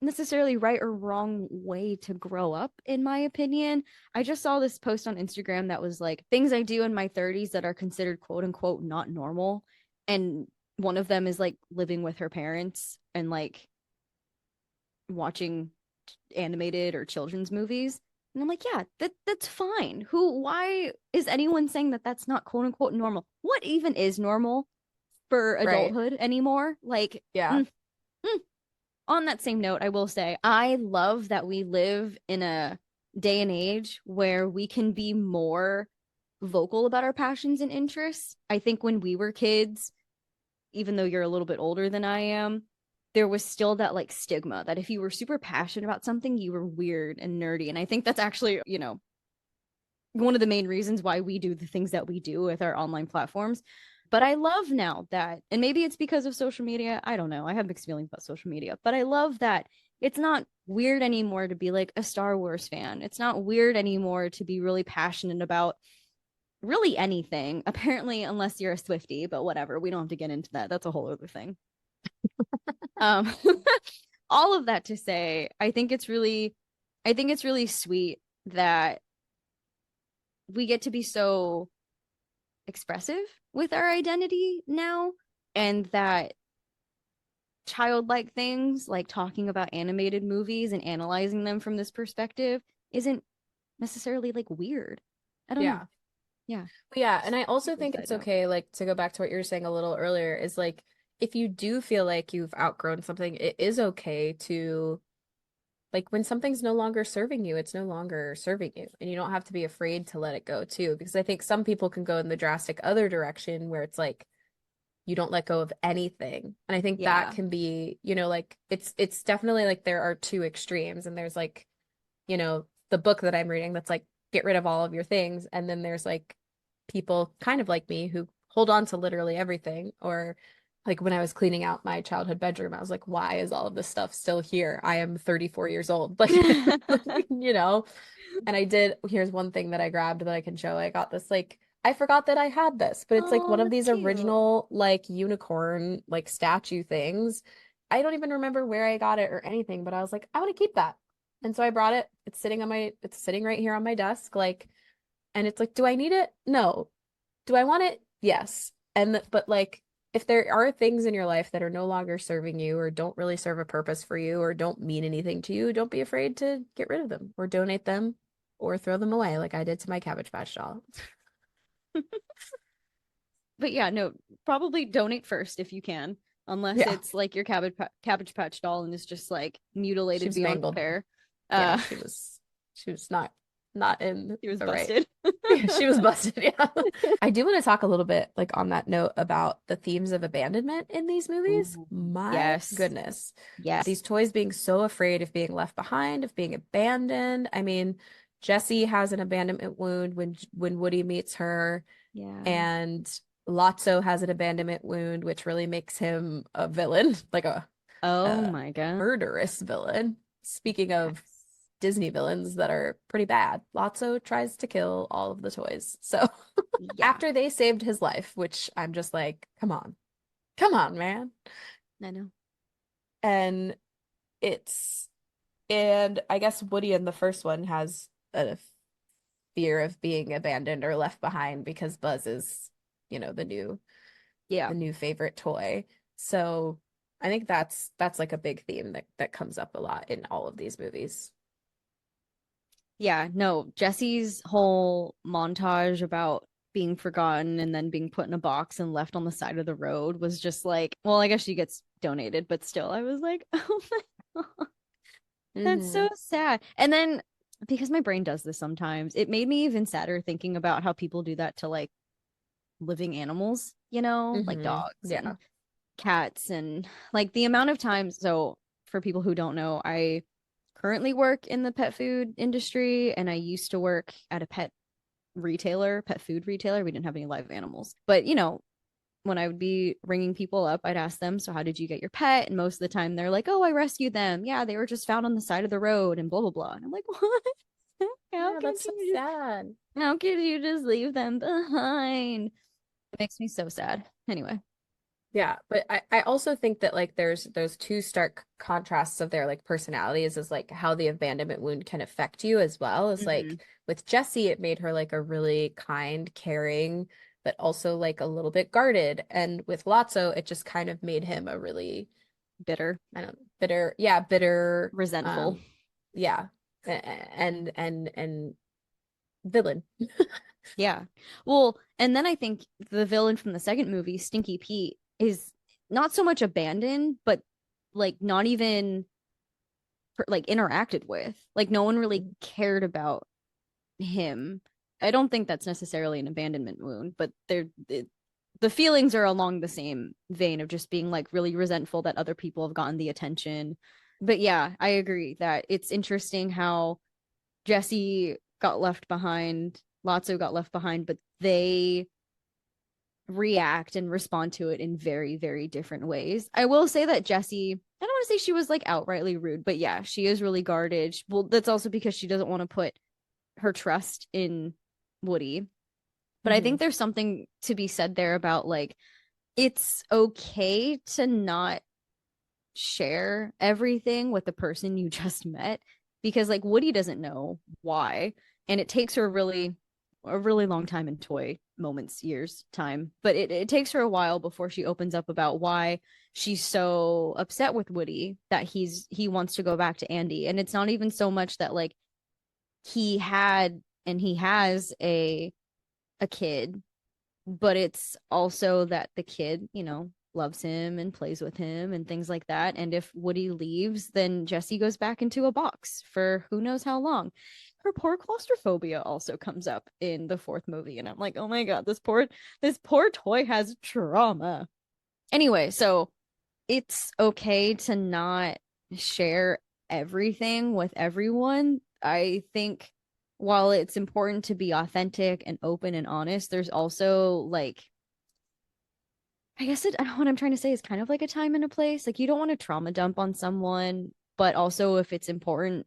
necessarily right or wrong way to grow up, in my opinion. I just saw this post on Instagram that was like things I do in my 30s that are considered quote unquote not normal. And one of them is like living with her parents and like watching animated or children's movies. And I'm like, yeah, that's fine. Why is anyone saying that that's not quote unquote normal? What even is normal for adulthood anymore? Like, yeah. On that same note, I will say I love that we live in a day and age where we can be more vocal about our passions and interests. I think when we were kids, even though you're a little bit older than I am, there was still that like stigma that if you were super passionate about something, you were weird and nerdy. And I think that's actually, you know, one of the main reasons why we do the things that we do with our online platforms. But I love now that, and maybe it's because of social media, I don't know, I have mixed feelings about social media, but I love that it's not weird anymore to be like a Star Wars fan. It's not weird anymore to be really passionate about really anything, apparently, unless you're a Swiftie, but whatever, we don't have to get into that. That's a whole other thing. um all of that to say, I think it's really sweet that we get to be so expressive with our identity now, and that childlike things like talking about animated movies and analyzing them from this perspective isn't necessarily like weird. I don't know. Yeah, and I also think it's okay, like to go back to what you were saying a little earlier, is like if you do feel like you've outgrown something, it is okay to like when something's no longer serving you, it's no longer serving you. And you don't have to be afraid to let it go too. Because I think some people can go in the drastic other direction where it's like you don't let go of anything. And I think that can be, you know, like it's definitely like there are two extremes. And there's like, you know, the book that I'm reading that's like get rid of all of your things. And then there's like people kind of like me who hold on to literally everything. Or like when I was cleaning out my childhood bedroom, I was like, why is all of this stuff still here? I am 34 years old. Like, you know, and here's one thing that I grabbed that I can show. I got this, like, I forgot that I had this, but it's like one of these original, like, unicorn, like, statue things. I don't even remember where I got it or anything, but I was like, I want to keep that. And so I brought it. It's sitting right here on my desk. Like, and it's like, do I need it? No. Do I want it? Yes. But like, if there are things in your life that are no longer serving you or don't really serve a purpose for you or don't mean anything to you, don't be afraid to get rid of them or donate them or throw them away like I did to my Cabbage Patch doll. But yeah, no, probably donate first if you can. unless it's like your Cabbage Patch doll and it's just like mutilated beyond mangled. repair. Yeah, she was not in She was the busted. Right. She was busted, yeah. I do want to talk a little bit, like on that note, about the themes of abandonment in these movies. Ooh, My yes. goodness. Yes. These toys being so afraid of being left behind, of being abandoned. I mean, Jessie has an abandonment wound when Woody meets her, Yeah. and Lotso has an abandonment wound, which really makes him a villain, like a my God. murderous villain. Speaking of Disney villains that are pretty bad, Lotso tries to kill all of the toys. So after they saved his life, which I'm just like, come on, man. I know. And I guess Woody in the first one has a fear of being abandoned or left behind because Buzz is, the new favorite toy. So I think that's like a big theme that comes up a lot in all of these movies. Yeah, no, Jesse's whole montage about being forgotten and then being put in a box and left on the side of the road was just like, well, I guess she gets donated, but still, I was like, oh my God, that's so sad. And then because my brain does this sometimes, it made me even sadder thinking about how people do that to like living animals, like dogs and cats and like the amount of times. So for people who don't know, I currently work in the pet food industry and I used to work at a pet food retailer. We didn't have any live animals. But, when I would be ringing people up, I'd ask them, so how did you get your pet? And most of the time they're like, oh, I rescued them. Yeah, they were just found on the side of the road and blah, blah, blah. And I'm like, what? That's so sad. How could you just leave them behind? It makes me so sad. Anyway. Yeah, but I also think that like there's those two stark contrasts of their like personalities is like how the abandonment wound can affect you as well as like with Jessie, it made her like a really kind, caring, but also like a little bit guarded. And with Lotso, it just kind of made him a really bitter, resentful. And villain. Yeah. Well, and then I think the villain from the second movie, Stinky Pete, is not so much abandoned, but like not even like interacted with. Like no one really cared about him. I don't think that's necessarily an abandonment wound, but the feelings are along the same vein of just being like really resentful that other people have gotten the attention. But yeah, I agree that it's interesting how Jessie got left behind, Lotso got left behind, but they react and respond to it in very, very different ways. I will say that Jessie, I don't want to say she was like outrightly rude, but yeah, she is really guarded. Well, that's also because she doesn't want to put her trust in Woody. But I think there's something to be said there about like, it's okay to not share everything with the person you just met because like Woody doesn't know why. And it takes her a really long time in toy moments, years time, but it takes her a while before she opens up about why she's so upset with Woody that he wants to go back to Andy. And it's not even so much that like he had and he has a kid, but it's also that the kid, loves him and plays with him and things like that. And if Woody leaves, then Jessie goes back into a box for who knows how long. Her poor claustrophobia also comes up in the fourth movie, and I'm like, oh my God, this poor toy has trauma. Anyway, so it's okay to not share everything with everyone. I think while it's important to be authentic and open and honest, there's also like, I guess what I'm trying to say is kind of like a time and a place. Like you don't want to trauma dump on someone, but also if it's important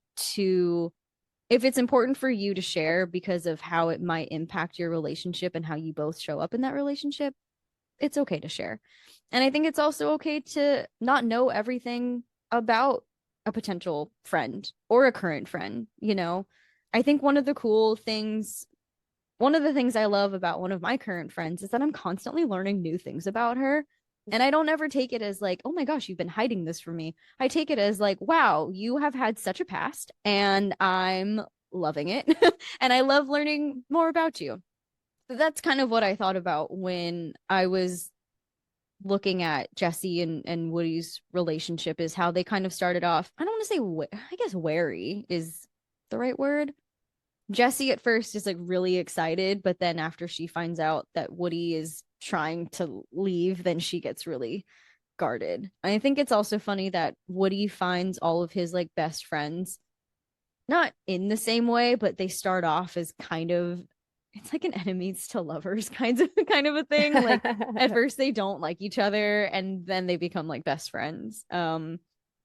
for you to share because of how it might impact your relationship and how you both show up in that relationship, it's okay to share. And I think it's also okay to not know everything about a potential friend or a current friend, I think one of the things I love about one of my current friends is that I'm constantly learning new things about her. And I don't ever take it as like, oh my gosh, you've been hiding this from me. I take it as like, wow, you have had such a past and I'm loving it. And I love learning more about you. That's kind of what I thought about when I was looking at Jesse and Woody's relationship is how they kind of started off. I don't want to say, I guess wary is the right word. Jesse at first is like really excited, but then after she finds out that Woody is trying to leave, then she gets really guarded. I think it's also funny that Woody finds all of his like best friends not in the same way, but they start off as kind of, it's like an enemies to lovers kind of a thing. Like at first they don't like each other and then they become like best friends. And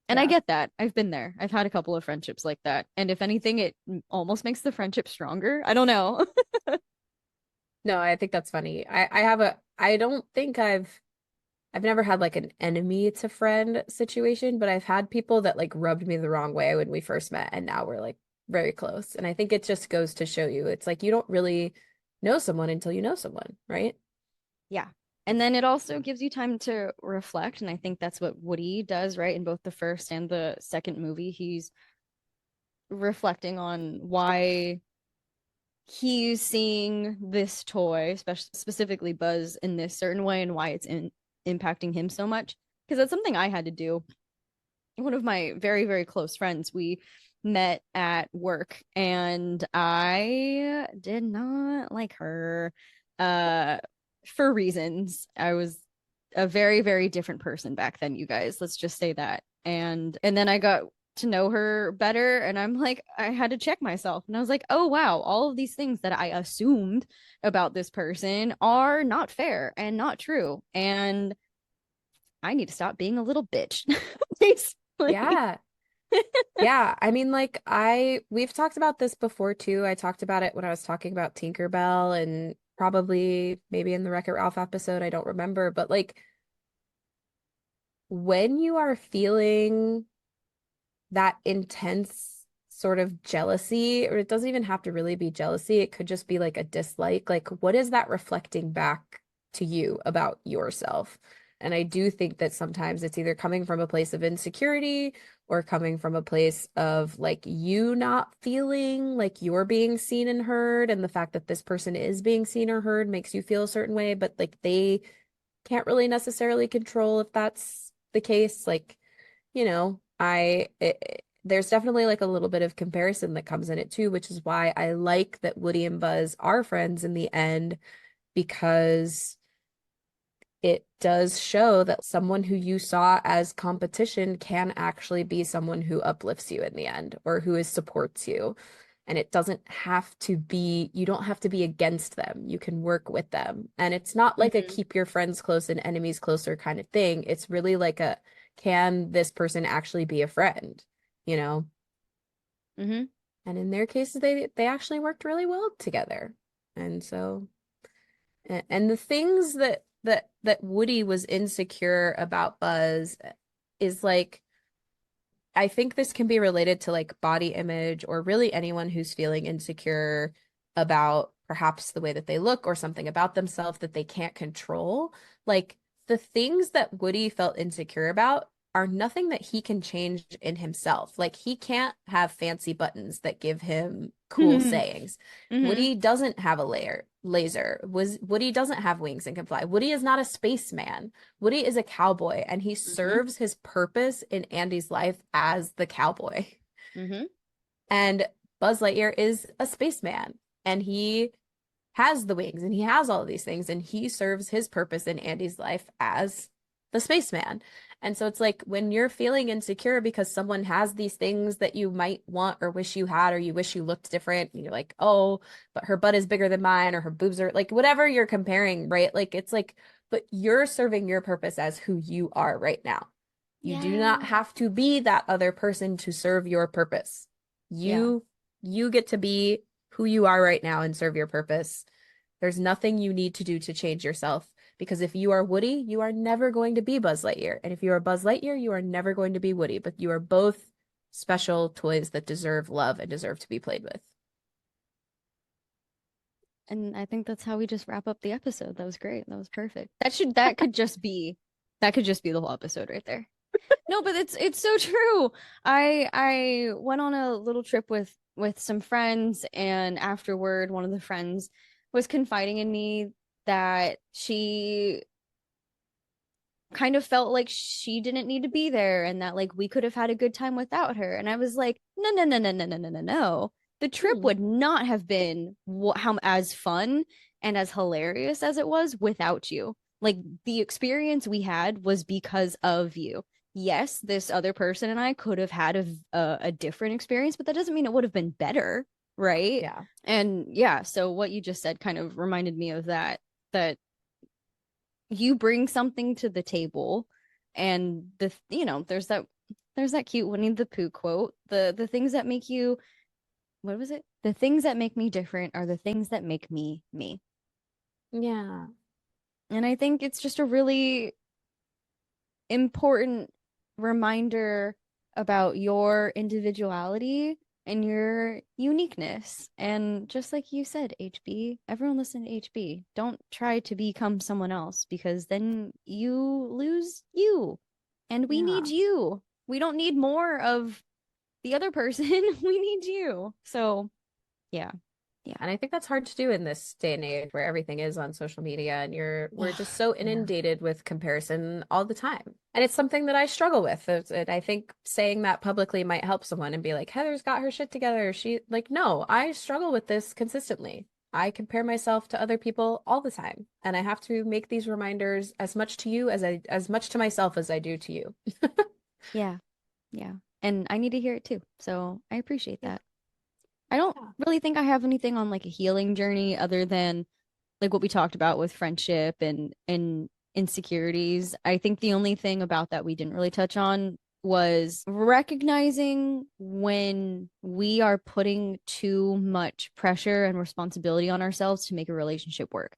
I Yeah. get that. I've been there. I've had a couple of friendships like that. And if anything, it almost makes the friendship stronger. I don't know. No, I think that's funny. I don't think I've never had like an enemy to friend situation, but I've had people that like rubbed me the wrong way when we first met, and now we're like very close. And I think it just goes to show you it's like you don't really know someone until you know someone, right? Yeah. And then it also gives you time to reflect. And I think that's what Woody does, right? In both the first and the second movie, he's reflecting on why he's seeing this toy, specifically Buzz, in this certain way and why it's impacting him so much. Because that's something I had to do. One of my very, very close friends, we met at work and I did not like her for reasons. I was a very, very different person back then, you guys. Let's just say that. And then I got to know her better and I'm like, I had to check myself and I was like, oh wow, all of these things that I assumed about this person are not fair and not true. And I need to stop being a little bitch. Basically. Yeah. Yeah. I mean, like we've talked about this before too. I talked about it when I was talking about Tinkerbell and probably maybe in the Wreck-It Ralph episode. I don't remember, but like when you are feeling that intense sort of jealousy, or it doesn't even have to really be jealousy, it could just be like a dislike. Like, what is that reflecting back to you about yourself? And I do think that sometimes it's either coming from a place of insecurity or coming from a place of like you not feeling like you're being seen and heard. And the fact that this person is being seen or heard makes you feel a certain way, but like they can't really necessarily control if that's the case. Like, there's definitely like a little bit of comparison that comes in it too, which is why I like that Woody and Buzz are friends in the end, because it does show that someone who you saw as competition can actually be someone who uplifts you in the end or who supports you. And it doesn't have to be, you don't have to be against them. You can work with them. And it's not like a Mhm. keep your friends close and enemies closer kind of thing. It's really like a, can this person actually be a friend? You know? Mhm. And in their cases, they actually worked really well together. And so, and the things that Woody was insecure about Buzz is like, I think this can be related to like body image or really anyone who's feeling insecure about perhaps the way that they look or something about themselves that they can't control. Like the things that Woody felt insecure about are nothing that he can change in himself. Like he can't have fancy buttons that give him cool Mhm. sayings. Mhm. Woody doesn't have a laser. Woody doesn't have wings and can fly. Woody is not a spaceman. Woody is a cowboy and he Mhm. serves his purpose in Andy's life as the cowboy. Mhm. And Buzz Lightyear is a spaceman and he has the wings and he has all of these things and he serves his purpose in Andy's life as the spaceman. And so it's like when you're feeling insecure because someone has these things that you might want or wish you had or you wish you looked different, and you're like, oh, but her butt is bigger than mine or her boobs are like whatever you're comparing, right? Like it's like, but you're serving your purpose as who you are right now. You do Yeah. not have to be that other person to serve your purpose. Yeah. You get to be who you are right now and serve your purpose. There's nothing you need to do to change yourself because if you are Woody, you are never going to be Buzz Lightyear. And if you are Buzz Lightyear, you are never going to be Woody, but you are both special toys that deserve love and deserve to be played with. And I think that's how we just wrap up the episode. That was great. That was perfect. That could just be the whole episode right there. No, but it's so true. I went on a little trip with some friends and afterward one of the friends was confiding in me that she kind of felt like she didn't need to be there and that like we could have had a good time without her. And I was like, no, no, no, no, no, no, no, no, no. The trip would not have been how as fun and as hilarious as it was without you. Like the experience we had was because of you. Yes, this other person and I could have had a different experience, but that doesn't mean it would have been better, right? Yeah. And yeah, so what you just said kind of reminded me of that you bring something to the table, and there's that cute Winnie the Pooh quote, the things that make you, what was it, the things that make me different are the things that make me me. Yeah. And I think it's just a really important reminder about your individuality and your uniqueness. And just like you said, HB, everyone listen to HB. Don't try to become someone else, because then you lose you. And we need you. We don't need more of the other person. We need you. So, yeah. Yeah. And I think that's hard to do in this day and age where everything is on social media and we're just so inundated with comparison all the time. And it's something that I struggle with. I think saying that publicly might help someone and be like, Heather's got her shit together. She like, no, I struggle with this consistently. I compare myself to other people all the time. And I have to make these reminders as much to you as much to myself as I do to you. Yeah. Yeah. And I need to hear it too. So I appreciate that. I don't really think I have anything on like a healing journey other than like what we talked about with friendship and insecurities. I think the only thing about that we didn't really touch on was recognizing when we are putting too much pressure and responsibility on ourselves to make a relationship work.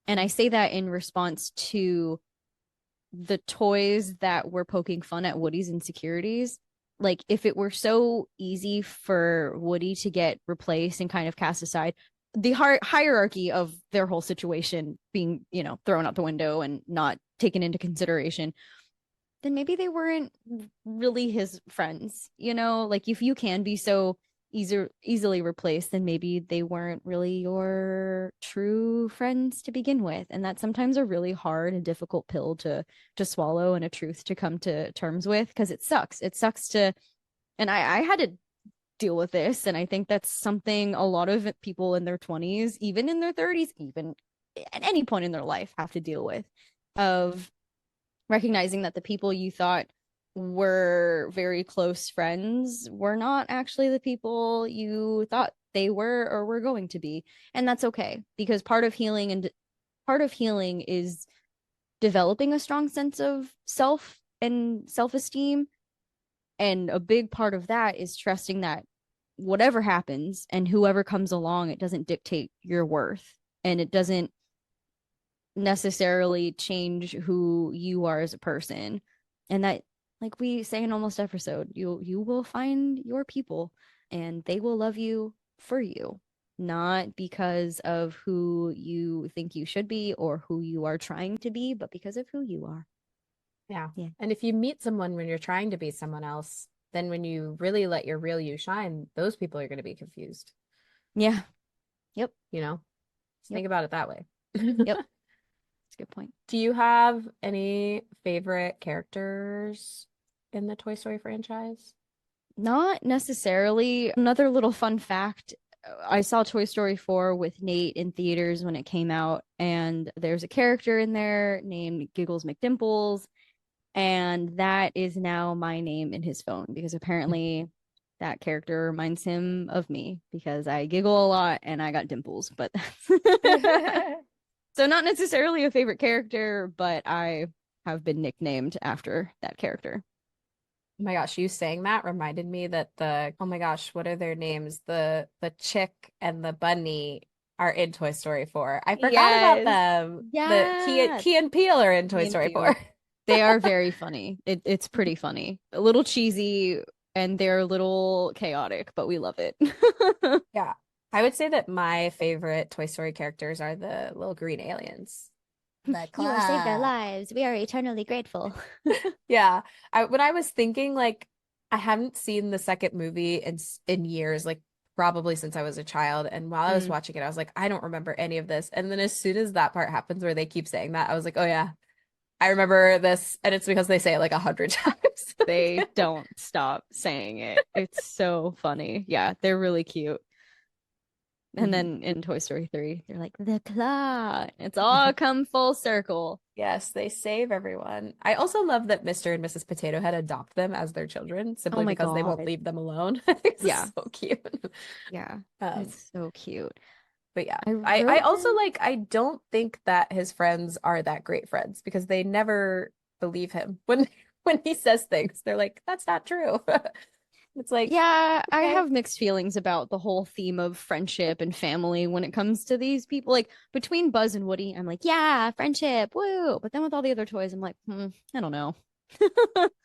And I say that in response to the toys that were poking fun at Woody's insecurities. Like if it were so easy for Woody to get replaced and kind of cast aside, the hierarchy of their whole situation being, thrown out the window and not taken into consideration, then maybe they weren't really his friends. Like if you can be so easily replaced, then maybe they weren't really your true friends to begin with. And that's sometimes a really hard and difficult pill to swallow, and a truth to come to terms with, because it sucks. It sucks to, and I had to deal with this. And I think that's something a lot of people in their 20s, even in their 30s, even at any point in their life have to deal with, of recognizing that the people you thought were very close friends were not actually the people you thought they were or were going to be. And that's okay, because part of healing is developing a strong sense of self and self-esteem. And a big part of that is trusting that whatever happens and whoever comes along, it doesn't dictate your worth, and it doesn't necessarily change who you are as a person. And that, like we say in almost episode, you will find your people, and they will love you for you, not because of who you think you should be or who you are trying to be, but because of who you are. Yeah. And if you meet someone when you're trying to be someone else, then when you really let your real you shine, those people are going to be confused. Yeah. Yep. Think about it that way. Yep. That's a good point. Do you have any favorite characters in the Toy Story franchise? Not necessarily. Another little fun fact, I saw Toy Story 4 with Nate in theaters when it came out, and there's a character in there named Giggles McDimples, and that is now my name in his phone, because apparently that character reminds him of me, because I giggle a lot and I got dimples. But so not necessarily a favorite character, but I have been nicknamed after that character. Oh my gosh, you saying that reminded me that oh my gosh, what are their names? The chick and the bunny are in Toy Story 4. I forgot about them. Yeah. The Key and Peele are in Toy Story 4. They are very funny. It's pretty funny. A little cheesy, and they're a little chaotic, but we love it. Yeah. I would say that my favorite Toy Story characters are the little green aliens. You will save their lives. We are eternally grateful. Yeah. When I was thinking, like, I haven't seen the second movie in years, like probably since I was a child. And while I was watching it, I was like, I don't remember any of this. And then as soon as that part happens where they keep saying that, I was like, oh yeah, I remember this, and it's because they say it like 100 times. They don't stop saying it. It's so funny. Yeah, they're really cute. And Mhm. then in Toy Story 3, they're like, the claw. It's all come full circle. Yes, they save everyone. I also love that Mr. and Mrs. Potato Head adopt them as their children Oh simply my because they won't God. leave them alone. I think this Yeah. is so cute. Yeah. Um, It's so cute. but yeah, I I wrote also down. like, I don't think that his friends are that great friends because they never believe him when when he says things. They're like, that's not true. It's like, Yeah, I okay. have mixed feelings about the whole theme of friendship and family when it comes to these people. Like between Buzz and Woody, I'm like, yeah, friendship, woo. But then with all the other toys, I'm like, I don't know.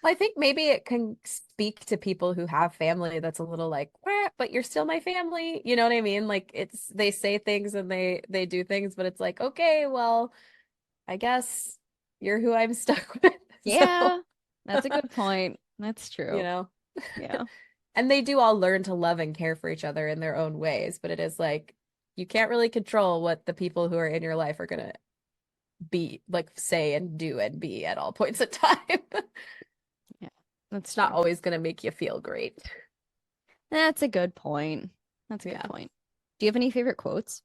I think maybe it can speak to people who have family that's a little like, "Wah, but you're still my family." You know what I mean? Like it's they say things and they do things, but it's like, okay, well, I guess you're who I'm stuck with. So, Yeah, that's a good point. That's you true. know. Yeah. And they do all learn to love and care for each other in their own ways, but it is like you can't really control what the people who are in your life are gonna be like say and do and be at all points of time. Yeah, that's It's not true. always gonna make you feel great. That's a good point. That's a good Yeah. point. Do you have any favorite quotes?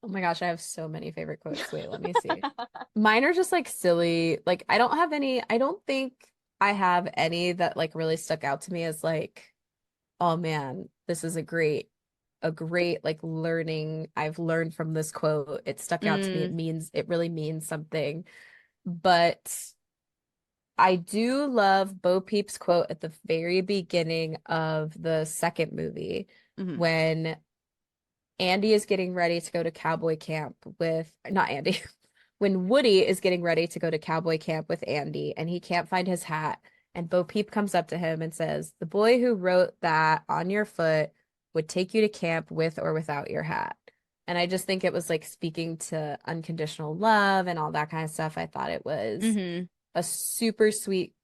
Oh my gosh, I have so many favorite quotes. Wait, let me see. Mine are just like silly. Like I don't have any, I don't think I have any that like really stuck out to me as like, oh man, this is a great like learning. I've learned from this quote. It stuck out to me. Mm, It really means something. But I do love Bo Peep's quote at the very beginning of the second movie mhm. when Andy is getting ready to go to cowboy camp with, not Andy, when Woody is getting ready to go to cowboy camp with Andy and he can't find his hat. And Bo Peep comes up to him and says, "The boy who wrote that on your foot would take you to camp with or without your hat." And I just think it was like speaking to unconditional love and all that kind of stuff. I thought it was Mhm. a super sweet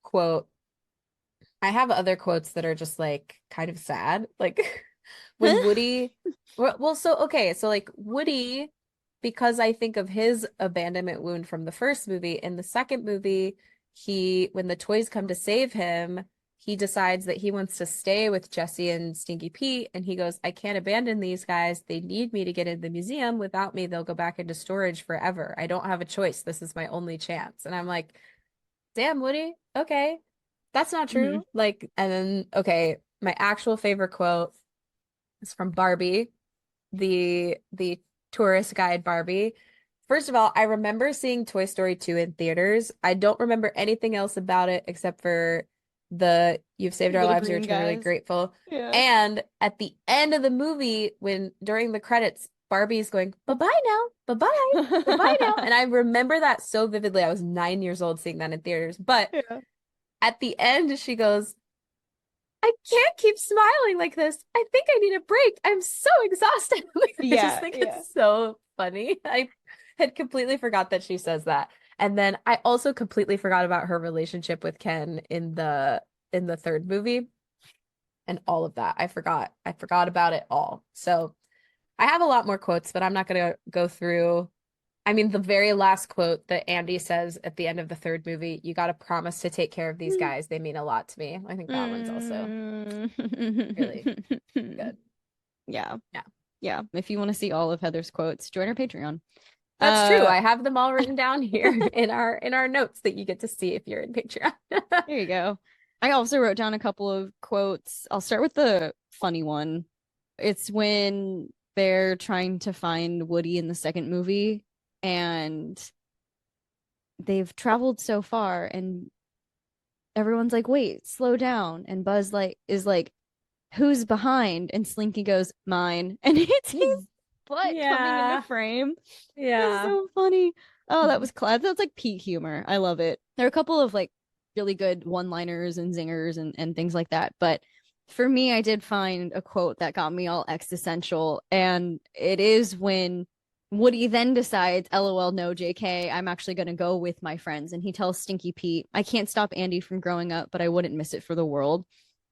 quote. I have other quotes that are just like kind of sad. Like when Woody, so okay, so like Woody, because I think of his abandonment wound from the first movie, in the second movie, when the toys come to save him, he decides that he wants to stay with Jesse and Stinky Pete, and he goes, "I can't abandon these guys. They need me to get in the museum. Without me, they'll go back into storage forever. I don't have a choice. This is my only chance." And I'm like, damn, Woody, okay. That's not Mhm. true. Like, and then, okay, my actual favorite quote is from Barbie, the tourist guide Barbie. First of all, I remember seeing Toy Story 2 in theaters. I don't remember anything else about it except for the "You've saved our Little lives, we're green eternally guys. grateful." Yeah. And at the end of the movie, when during the credits, Barbie's going, "Bye-bye now, bye-bye, bye-bye now." And I remember that so vividly. I was 9 years old seeing that in theaters. But Yeah. at the end, she goes, "I can't keep smiling like this. I think I need a break. I'm so exhausted." Like, I just Yeah, think yeah. it's so funny. I had completely forgot that she says that. And then I also completely forgot about her relationship with Ken in the third movie and all of that. I forgot about it all. So I have a lot more quotes, but I'm not gonna go through. I mean, the very last quote that Andy says at the end of the third movie, "You got to promise to take care of these guys. They mean a lot to me." I think that one's also really good. Yeah. Yeah, Yeah. If you want to see all of Heather's quotes, join our Patreon. that's true. Uh, I have them all written down here in our notes that you get to see if you're in Patreon. there you go. I also wrote down a couple of quotes. I'll start with the funny one. It's when they're trying to find Woody in the second movie and they've traveled so far and everyone's like, "Wait, slow down." And Buzz is like, "Who's behind?" And Slinky goes, "Mine." And it's his butt coming into Yeah, frame. It's yeah. so funny. Oh, that was class. That's like peak humor. I love it. There are a couple of like really good one-liners and zingers and things like that. But for me, I did find a quote that got me all existential. And it is when Woody then decides, "LOL, no, JK, I'm actually going to go with my friends." And he tells Stinky Pete, "I can't stop Andy from growing up, but I wouldn't miss it for the world."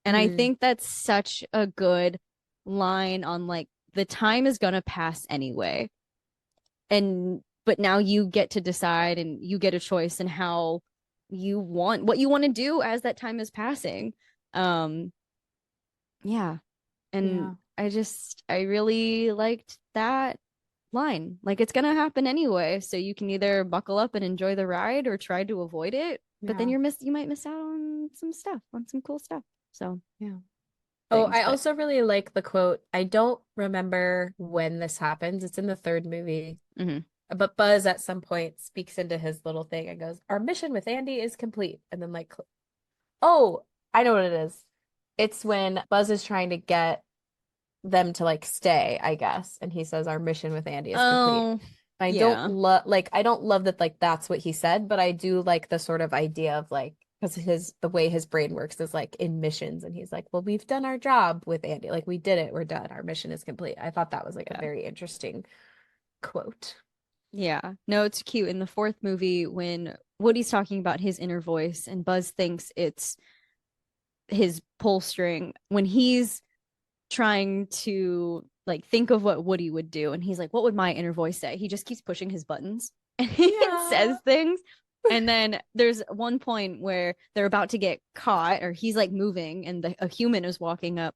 And I Mm, think that's such a good line on like the time is going to pass anyway. And but now you get to decide and you get a choice in how you want what you want to do as that time is passing. Yeah. And I really liked that line. Like, it's gonna happen anyway, so you can either buckle up and enjoy the ride or try to avoid it, but then you might miss out on some cool stuff. So yeah. I but also really like the quote. I don't remember when this happens. It's in the third movie. Mhm. But Buzz at some point speaks into his little thing and goes, "Our mission with Andy is complete." And then like, oh, I know what it is. It's when Buzz is trying to get them to like stay, I guess, and he says, "Our mission with Andy is complete." Oh, I don't yeah. love that like that's what he said, but I do like the sort of idea of like because the way his brain works is like in missions, and he's like, "Well, we've done our job with Andy. Like we did it. We're done. Our mission is complete." I thought that was like a very interesting quote. Yeah. No, it's cute. In the fourth movie, when Woody's talking about his inner voice and Buzz thinks it's his pull string, when he's trying to like think of what Woody would do, and he's like, what would my inner voice say? He just keeps pushing his buttons and he says things. And then there's one point where they're about to get caught, or he's like moving, and a human is walking up.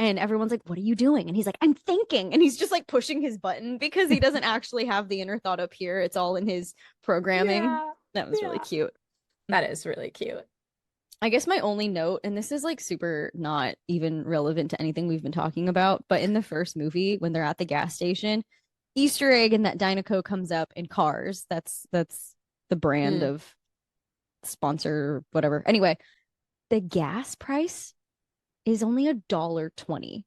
And everyone's like, what are you doing? And he's like, I'm thinking. And he's just like pushing his button because he doesn't actually have the inner thought up here. It's all in his programming. That was really cute. That is really cute. I guess my only note, and this is like super not even relevant to anything we've been talking about, but in the first movie, when they're at the gas station, Easter egg and that Dynaco comes up in Cars. That's the brand of sponsor, whatever. Anyway, the gas price is only $1.20.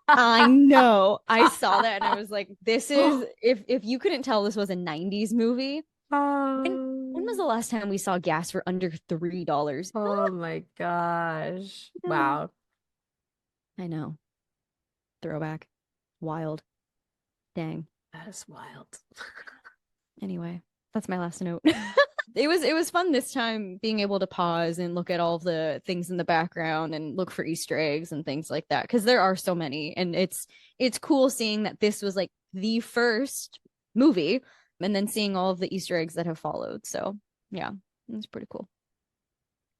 I know. I saw that and I was like, this is if you couldn't tell this was a 90s movie. When was the last time we saw gas for under $3? Oh my gosh. Wow. I know. Throwback. Wild. Dang. That is wild. Anyway, that's my last note. It was fun this time being able to pause and look at all the things in the background and look for Easter eggs and things like that, because there are so many, and it's cool seeing that this was like the first movie and then seeing all of the Easter eggs that have followed. So yeah, it's pretty cool.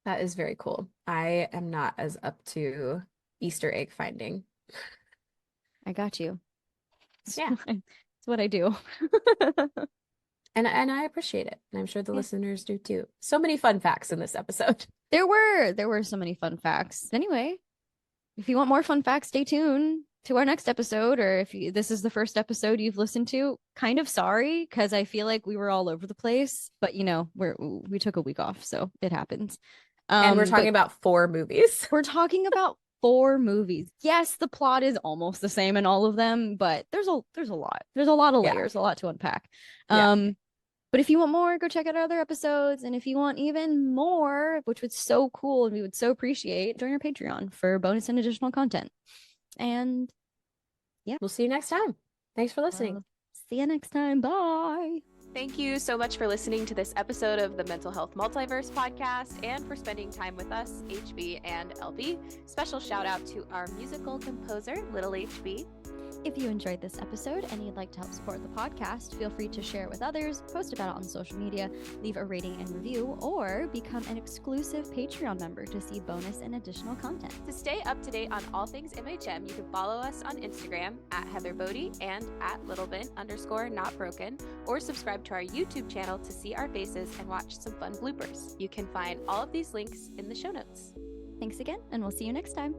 That is very cool. I am not as up to Easter egg finding. I got you. Yeah. It's what I do. And I appreciate it. And I'm sure the listeners do too. So many fun facts in this episode. There were so many fun facts. Anyway, if you want more fun facts, stay tuned to our next episode. Or if this is the first episode you've listened to, kind of sorry, because I feel like we were all over the place. But we took a week off, so it happens. And we're talking about 4 movies. We're talking about 4 movies. Yes, the plot is almost the same in all of them, but there's a lot. There's a lot of layers, a lot to unpack. But if you want more, go check out our other episodes. And if you want even more, which was so cool and we would so appreciate, join our Patreon for bonus and additional content. And yeah, we'll see you next time. Thanks for listening. See you next time. Bye. Thank you so much for listening to this episode of the Mental Health Multiverse podcast and for spending time with us, HB and LB. Special shout out to our musical composer, Little HB. If you enjoyed this episode and you'd like to help support the podcast, feel free to share it with others, post about it on social media, leave a rating and review, or become an exclusive Patreon member to see bonus and additional content. To stay up to date on all things MHM, you can follow us on Instagram at Heather Bodie and at littlebin_notbroken, or subscribe to our YouTube channel to see our faces and watch some fun bloopers. You can find all of these links in the show notes. Thanks again, and we'll see you next time.